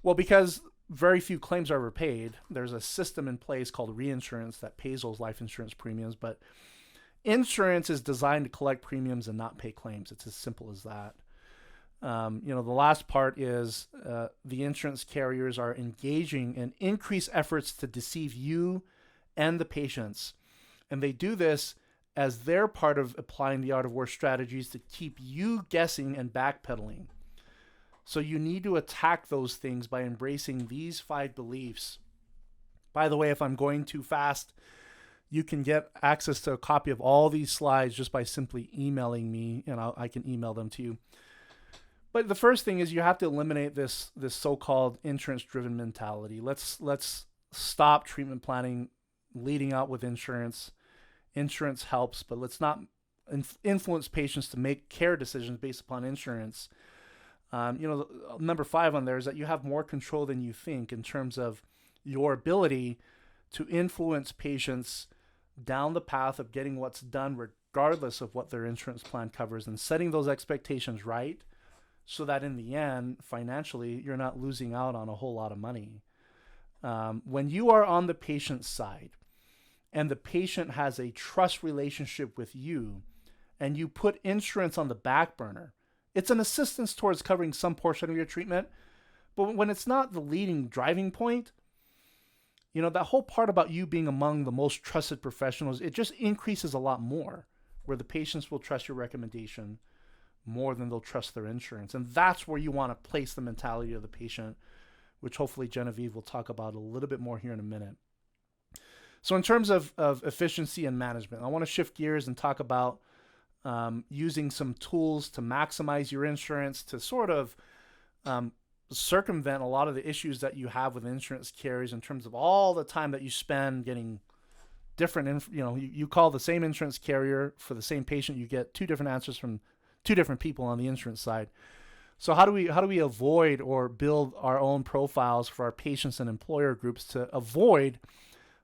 Well, because very few claims are ever paid. There's a system in place called reinsurance that pays those life insurance premiums, but insurance is designed to collect premiums and not pay claims. It's as simple as that. The last part is the insurance carriers are engaging in increased efforts to deceive you and the patients. And they do this as their part of applying the art of war strategies to keep you guessing and backpedaling. So you need to attack those things by embracing these 5 beliefs. By the way, if I'm going too fast, you can get access to a copy of all these slides just by simply emailing me, and I can email them to you. But the first thing is you have to eliminate this so-called insurance-driven mentality. Let's stop treatment planning leading out with insurance. Insurance helps, but let's not influence patients to make care decisions based upon insurance. Number 5 on there is that you have more control than you think in terms of your ability to influence patients down the path of getting what's done regardless of what their insurance plan covers, and setting those expectations right so that in the end, financially, you're not losing out on a whole lot of money. When you are on the patient's side and the patient has a trust relationship with you and you put insurance on the back burner, it's an assistance towards covering some portion of your treatment. But when it's not the leading driving point, that whole part about you being among the most trusted professionals, it just increases a lot more, where the patients will trust your recommendation more than they'll trust their insurance. And that's where you want to place the mentality of the patient, which hopefully Genevieve will talk about a little bit more here in a minute. So in terms of efficiency and management, I want to shift gears and talk about using some tools to maximize your insurance, to sort of circumvent a lot of the issues that you have with insurance carriers in terms of all the time that you spend getting different, you call the same insurance carrier for the same patient, you get 2 different answers from 2 different people on the insurance side. So how do we avoid or build our own profiles for our patients and employer groups to avoid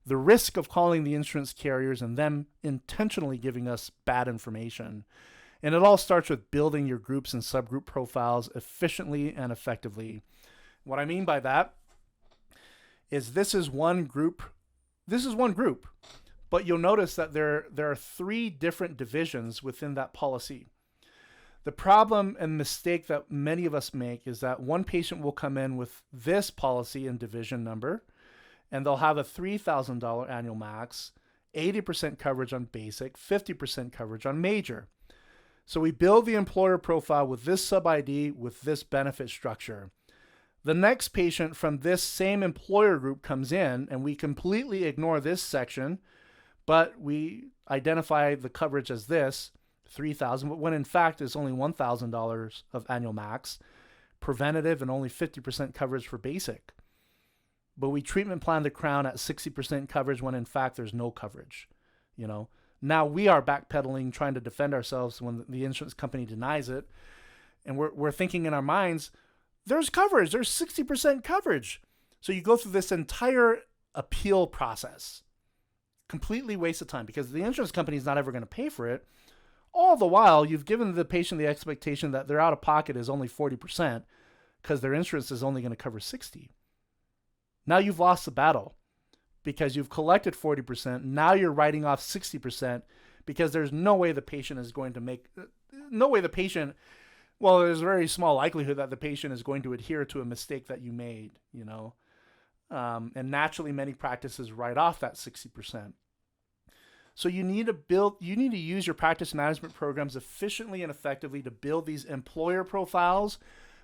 the risk of calling the insurance carriers and them intentionally giving us bad information? And it all starts with building your groups and subgroup profiles efficiently and effectively. What I mean by that is this is one group, but you'll notice that there are 3 different divisions within that policy. The problem and mistake that many of us make is that one patient will come in with this policy and division number, and they'll have a $3,000 annual max, 80% coverage on basic, 50% coverage on major. So we build the employer profile with this sub-ID, with this benefit structure. The next patient from this same employer group comes in, and we completely ignore this section, but we identify the coverage as this, $3,000, but when in fact it's only $1,000 of annual max, preventative, and only 50% coverage for basic. But we treatment plan the crown at 60% coverage when in fact there's no coverage. Now we are backpedaling, trying to defend ourselves when the insurance company denies it. And we're thinking in our minds, there's coverage, there's 60% coverage. So you go through this entire appeal process, completely waste of time, because the insurance company is not ever going to pay for it. All the while, you've given the patient the expectation that their out-of-pocket is only 40% because their insurance is only going to cover 60%. Now you've lost the battle because you've collected 40%. Now you're writing off 60% because there's no way the patient is going to well, there's a very small likelihood that the patient is going to adhere to a mistake that you made, and naturally many practices write off that 60%. So you need to use your practice management programs efficiently and effectively to build these employer profiles,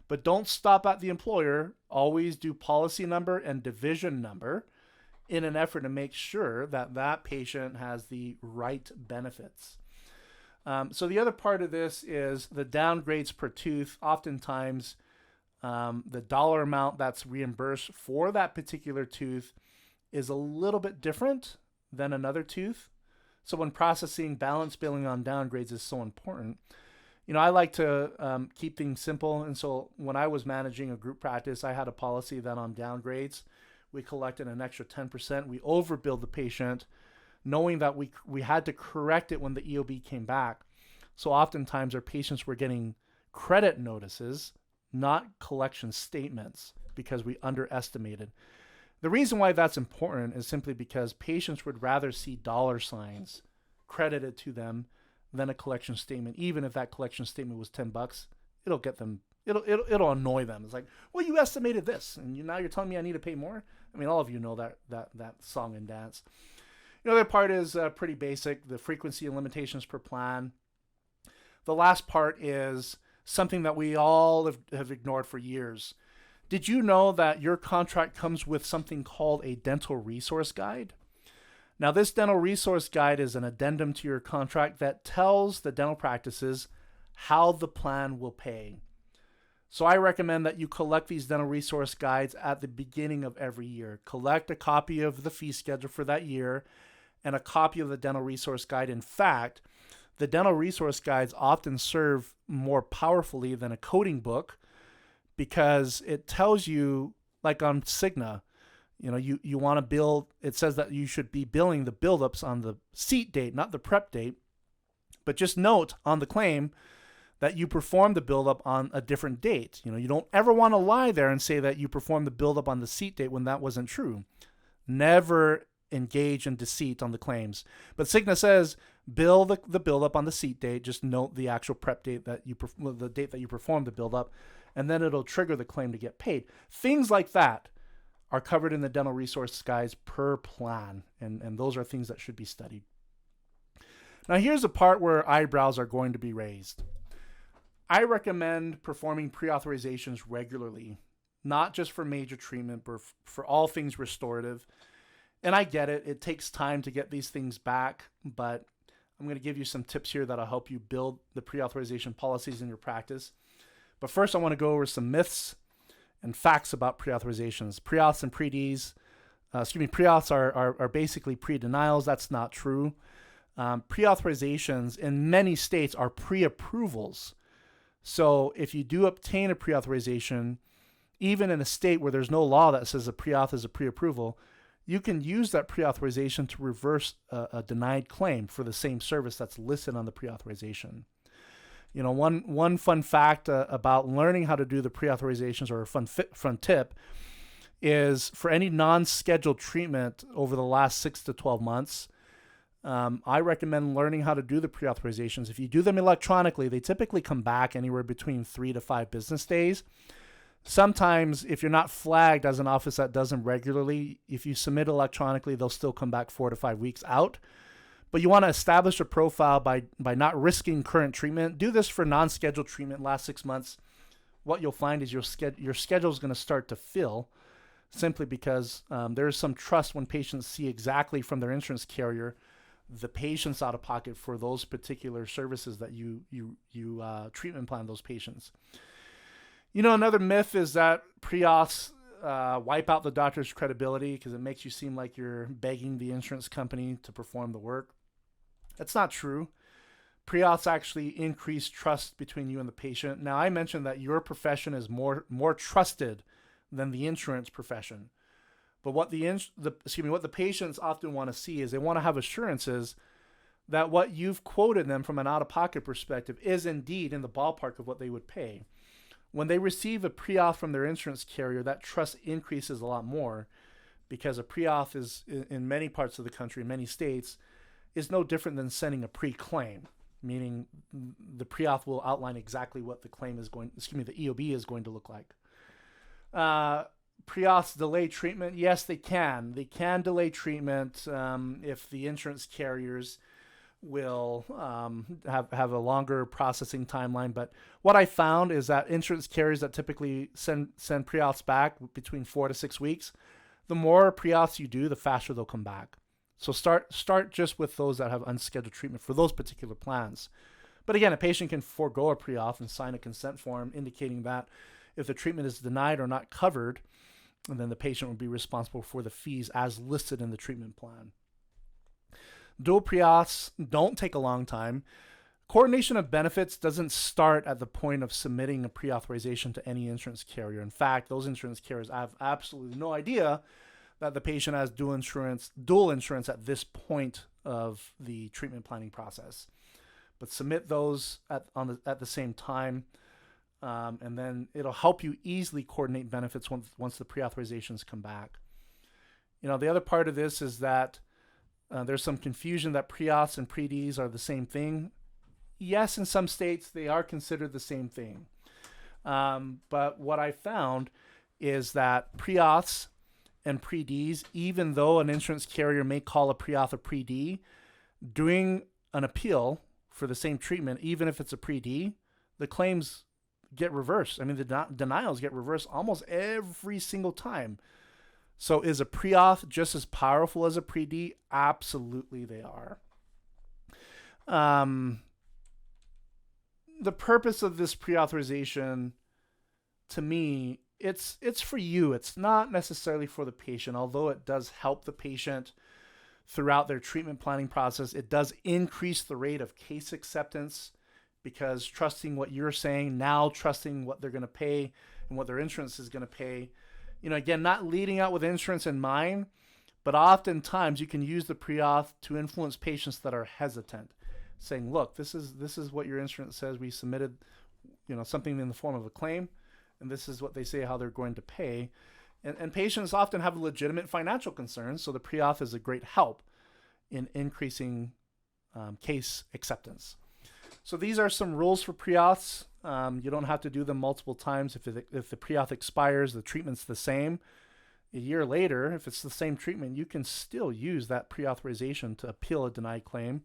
but don't stop at the employer. Always do policy number and division number in an effort to make sure that that patient has the right benefits. So the other part of this is the downgrades per tooth. Oftentimes, the dollar amount that's reimbursed for that particular tooth is a little bit different than another tooth. So when processing, balance billing on downgrades is so important. I like to keep things simple. And so when I was managing a group practice, I had a policy that on downgrades, we collected an extra 10%. We overbilled the patient, knowing that we had to correct it when the EOB came back. So oftentimes our patients were getting credit notices, not collection statements, because we underestimated. The reason why that's important is simply because patients would rather see dollar signs credited to them than a collection statement. Even if that collection statement was $10, it'll get them, it'll annoy them. It's like, well, you estimated this, and now you're telling me I need to pay more. I mean, all of you know that song and dance. The other part is pretty basic, the frequency and limitations per plan. The last part is something that we all have ignored for years. Did you know that your contract comes with something called a dental resource guide? Now, this dental resource guide is an addendum to your contract that tells the dental practices how the plan will pay. So I recommend that you collect these dental resource guides at the beginning of every year. Collect a copy of the fee schedule for that year and a copy of the dental resource guide. In fact, the dental resource guides often serve more powerfully than a coding book because it tells you, like on Cigna, you want to bill, it says that you should be billing the buildups on the seat date, not the prep date. But just note on the claim that you perform the buildup on a different date. You don't ever want to lie there and say that you performed the buildup on the seat date when that wasn't true. Never engage in deceit on the claims. But Cigna says bill the buildup on the seat date. Just note the actual prep date the date that you performed the buildup, and then it'll trigger the claim to get paid. Things like that are covered in the dental resource guides per plan, and those are things that should be studied. Now here's the part where eyebrows are going to be raised. I recommend performing pre-authorizations regularly, not just for major treatment, but for all things restorative. And I get it. It takes time to get these things back, but I'm going to give you some tips here that'll help you build the pre-authorization policies in your practice. But first, I want to go over some myths and facts about pre-authorizations. Pre-auths and pre-Ds, pre-auths are basically pre-denials. That's not true. Pre-authorizations in many states are pre-approvals. So if you do obtain a pre-authorization, even in a state where there's no law that says a pre-auth is a pre-approval, you can use that pre-authorization to reverse a denied claim for the same service that's listed on the pre-authorization. One fun fact about learning how to do the pre-authorizations, or a fun tip, is for any non-scheduled treatment over the last 6 to 12 months, I recommend learning how to do the pre-authorizations. If you do them electronically, they typically come back anywhere between 3 to 5 business days. Sometimes, if you're not flagged as an office that does them regularly, if you submit electronically, they'll still come back 4 to 5 weeks out. But you want to establish a profile by not risking current treatment. Do this for non-scheduled treatment last 6 months. What you'll find is your schedule is going to start to fill, simply because there is some trust when patients see exactly from their insurance carrier the patient's out of pocket for those particular services that you treatment plan those patients. Another myth is that pre-auths wipe out the doctor's credibility because it makes you seem like you're begging the insurance company to perform the work. That's not true. Pre-auths actually increase trust between you and the patient. Now, I mentioned that your profession is more trusted than the insurance profession. But what the patients often want to see is they want to have assurances that what you've quoted them from an out-of-pocket perspective is indeed in the ballpark of what they would pay. When they receive a pre-auth from their insurance carrier, that trust increases a lot more, because a pre-auth is, in many parts of the country, in many states, is no different than sending a pre-claim, meaning the pre-auth will outline exactly what the claim is the EOB is going to look like. Pre-auths delay treatment. Yes, they can. They can delay treatment if the insurance carriers will have a longer processing timeline. But what I found is that insurance carriers that typically send pre-auths back between 4 to 6 weeks, the more pre-auths you do, the faster they'll come back. So start just with those that have unscheduled treatment for those particular plans. But again, a patient can forego a pre-auth and sign a consent form indicating that if the treatment is denied or not covered, and then the patient will be responsible for the fees as listed in the treatment plan. Dual pre-auths don't take a long time. Coordination of benefits doesn't start at the point of submitting a pre-authorization to any insurance carrier. In fact, those insurance carriers have absolutely no idea that the patient has dual insurance at this point of the treatment planning process. But submit those at the same time. And then it'll help you easily coordinate benefits once the pre-authorizations come back. The other part of this is that there's some confusion that pre-auths and pre-Ds are the same thing. Yes, in some states they are considered the same thing. But what I found is that pre-auths and pre-Ds, even though an insurance carrier may call a pre-auth a pre-D, doing an appeal for the same treatment, even if it's a pre-D, the claims get reversed. The denials get reversed almost every single time. So is a pre-auth just as powerful as a pre-D? Absolutely they are. The purpose of this pre-authorization to me, it's for you. It's not necessarily for the patient, although it does help the patient throughout their treatment planning process. It does increase the rate of case acceptance because trusting what you're saying, now trusting what they're going to pay and what their insurance is going to pay. Again, not leading out with insurance in mind, but oftentimes you can use the pre-auth to influence patients that are hesitant, saying, look, this is what your insurance says. We submitted, something in the form of a claim, and this is what they say how they're going to pay. And patients often have legitimate financial concerns, so the pre-auth is a great help in increasing case acceptance. So these are some rules for pre-auths. You don't have to do them multiple times. If the pre-auth expires, the treatment's the same. A year later, if it's the same treatment, you can still use that pre-authorization to appeal a denied claim.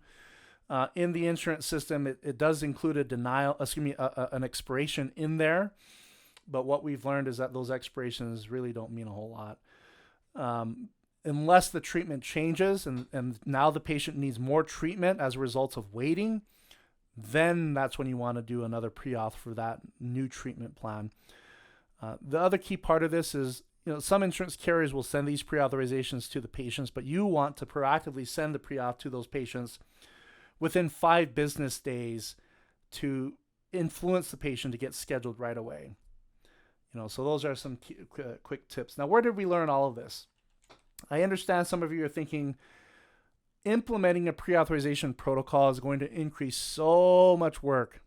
In the insurance system, it does include an expiration in there. But what we've learned is that those expirations really don't mean a whole lot. Unless the treatment changes and now the patient needs more treatment as a result of waiting, then that's when you want to do another pre-auth for that new treatment plan. The other key part of this is, some insurance carriers will send these pre-authorizations to the patients, but you want to proactively send the pre-auth to those patients within 5 business days to influence the patient to get scheduled right away. So those are some quick tips. Now, where did we learn all of this? I understand some of you are thinking implementing a pre-authorization protocol is going to increase so much work.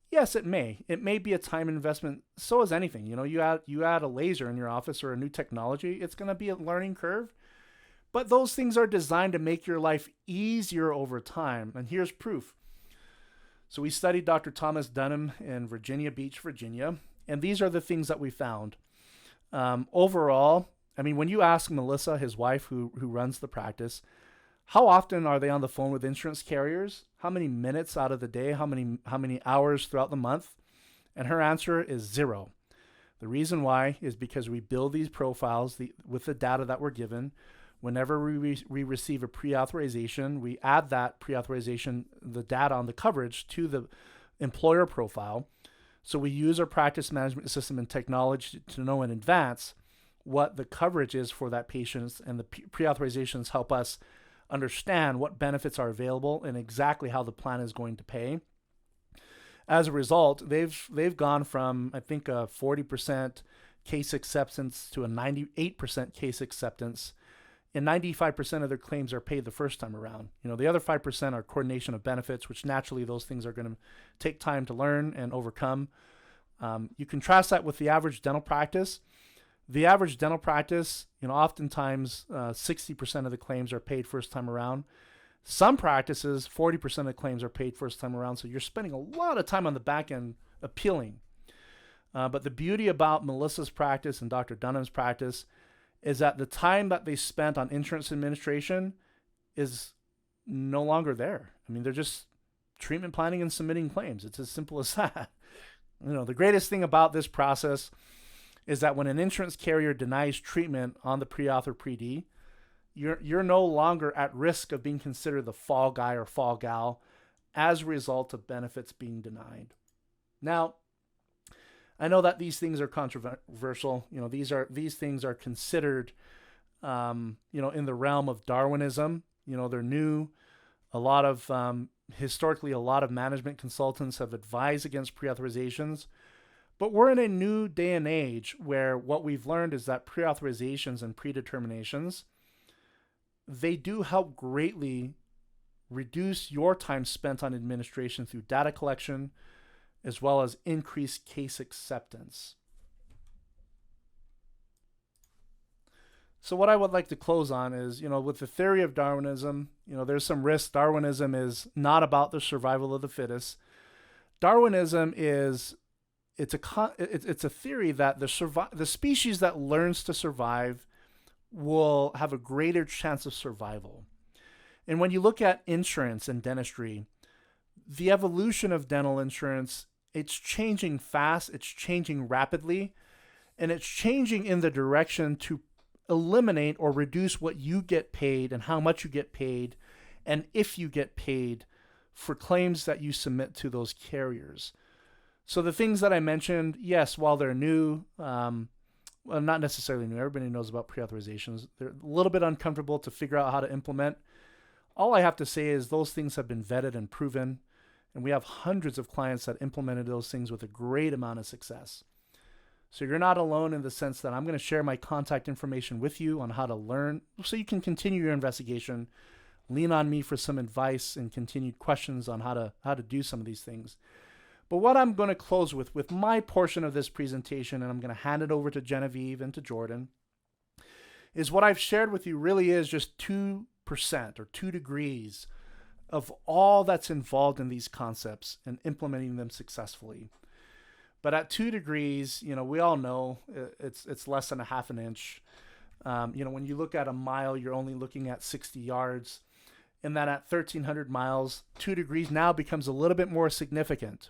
Yes, it may. It may be a time investment. So is anything. You add a laser in your office or a new technology, it's going to be a learning curve. But those things are designed to make your life easier over time. And here's proof. So we studied Dr. Thomas Dunham in Virginia Beach, Virginia. And these are the things that we found. Overall, when you ask Melissa, his wife, who runs the practice, how often are they on the phone with insurance carriers? How many minutes out of the day? How many hours throughout the month? And her answer is 0. The reason why is because we build these profiles with the data that we're given. Whenever we receive a pre-authorization, we add that pre-authorization, the data on the coverage, to the employer profile. So we use our practice management system and technology to know in advance what the coverage is for that patient, and the pre-authorizations help us understand what benefits are available and exactly how the plan is going to pay. As a result, they've gone from, I think, a 40% case acceptance to a 98% case acceptance, and 95% of their claims are paid the first time around. The other 5% are coordination of benefits, which naturally those things are going to take time to learn and overcome. You contrast that with the average dental practice. The average dental practice, oftentimes 60% of the claims are paid first time around. Some practices, 40% of the claims are paid first time around. So you're spending a lot of time on the back end appealing. But the beauty about Melissa's practice and Dr. Dunham's practice is that the time that they spent on insurance administration is no longer there. They're just treatment planning and submitting claims. It's as simple as that. The greatest thing about this process is that when an insurance carrier denies treatment on the pre-auth or pre-D, you're no longer at risk of being considered the fall guy or fall gal as a result of benefits being denied. Now, I know that these things are controversial. These things are considered, in the realm of Darwinism. They're new. Historically, a lot of management consultants have advised against pre-authorizations. But we're in a new day and age where what we've learned is that pre-authorizations and predeterminations, they do help greatly reduce your time spent on administration through data collection, as well as increased case acceptance. So what I would like to close on is, with the theory of Darwinism, there's some risk. Darwinism is not about the survival of the fittest. Darwinism is, it's a theory that the species that learns to survive will have a greater chance of survival. And when you look at insurance and dentistry, the evolution of dental insurance, it's changing fast, it's changing rapidly, and it's changing in the direction to eliminate or reduce what you get paid and how much you get paid, and if you get paid for claims that you submit to those carriers. So the things that I mentioned, yes, while they're new, well, not necessarily new. Everybody knows about pre-authorizations. They're a little bit uncomfortable to figure out how to implement. All I have to say is those things have been vetted and proven, and we have hundreds of clients that implemented those things with a great amount of success. So you're not alone in the sense that I'm going to share my contact information with you on how to learn so you can continue your investigation, lean on me for some advice and continued questions on how to do some of these things. But what I'm going to close with my portion of this presentation, and I'm going to hand it over to Genevieve and to Jordan, is what I've shared with you really is just 2% or 2 degrees of all that's involved in these concepts and implementing them successfully. But at 2 degrees, we all know it's less than a half an inch. When you look at a mile, you're only looking at 60 yards. And that at 1,300 miles, 2 degrees now becomes a little bit more significant.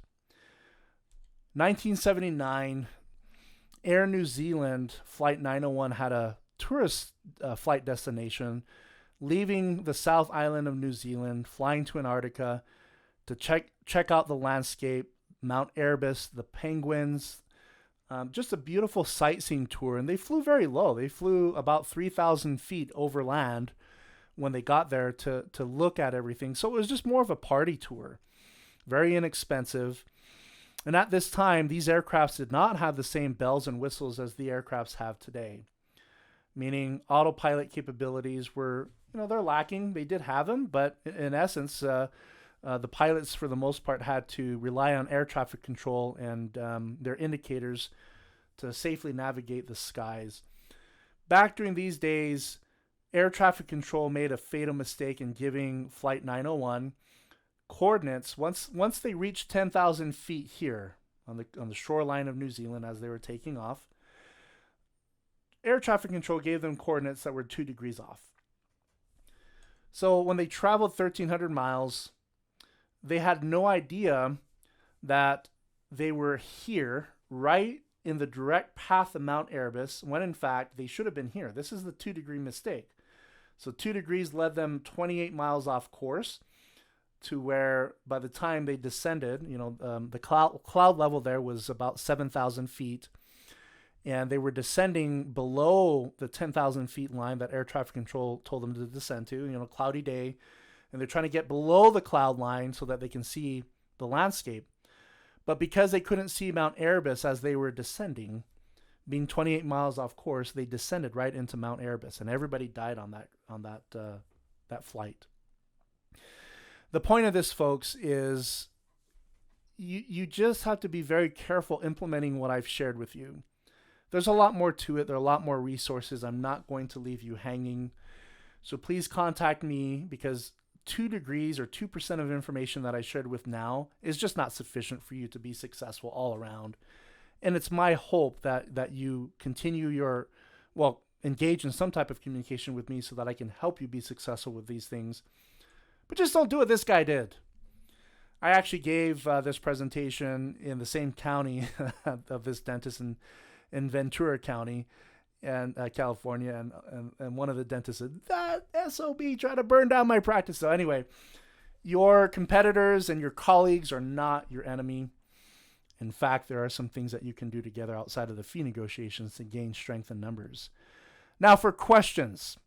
1979, Air New Zealand Flight 901 had a tourist flight destination, leaving the South Island of New Zealand, flying to Antarctica to check out the landscape, Mount Erebus, the penguins, just a beautiful sightseeing tour. And they flew very low. They flew about 3,000 feet over land when they got there to look at everything. So it was just more of a party tour, very inexpensive. And at this time, these aircrafts did not have the same bells and whistles as the aircrafts have today, meaning autopilot capabilities were, they're lacking. They did have them, but in essence, the pilots, for the most part, had to rely on air traffic control and their indicators to safely navigate the skies. Back during these days, air traffic control made a fatal mistake in giving Flight 901 coordinates. Once they reached 10,000 feet here on the shoreline of New Zealand as they were taking off, air traffic control gave them coordinates that were 2 degrees off. So when they traveled 1,300 miles, they had no idea that they were here, right in the direct path of Mount Erebus, when in fact they should have been here. This is the 2 degree mistake. So 2 degrees led them 28 miles off course to where by the time they descended, the cloud level there was about 7,000 feet. And they were descending below the 10,000 feet line that air traffic control told them to descend to, cloudy day. And they're trying to get below the cloud line so that they can see the landscape. But because they couldn't see Mount Erebus as they were descending, being 28 miles off course, they descended right into Mount Erebus, and everybody died on that flight. The point of this, folks, is you just have to be very careful implementing what I've shared with you. There's a lot more to it. There are a lot more resources. I'm not going to leave you hanging. So please contact me, because 2 degrees or 2% of information that I shared with now is just not sufficient for you to be successful all around. And it's my hope that you continue engage in some type of communication with me so that I can help you be successful with these things. But just don't do what this guy did. I actually gave this presentation in the same county of this dentist in Ventura County, and California, and one of the dentists said, that SOB tried to burn down my practice. So anyway, your competitors and your colleagues are not your enemy. In fact, there are some things that you can do together outside of the fee negotiations to gain strength in numbers. Now for questions.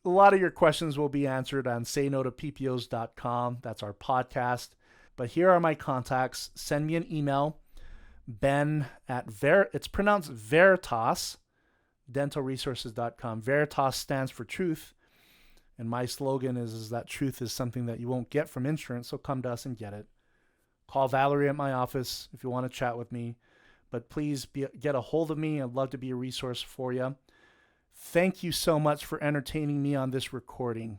A lot of your questions will be answered on sayno2ppos.com. That's our podcast. But here are my contacts. Send me an email, Ben at it's pronounced Veritas, dentalresources.com. Veritas stands for truth. And my slogan is that truth is something that you won't get from insurance, so come to us and get it. Call Valerie at my office if you want to chat with me. But please get a hold of me. I'd love to be a resource for you. Thank you so much for entertaining me on this recording.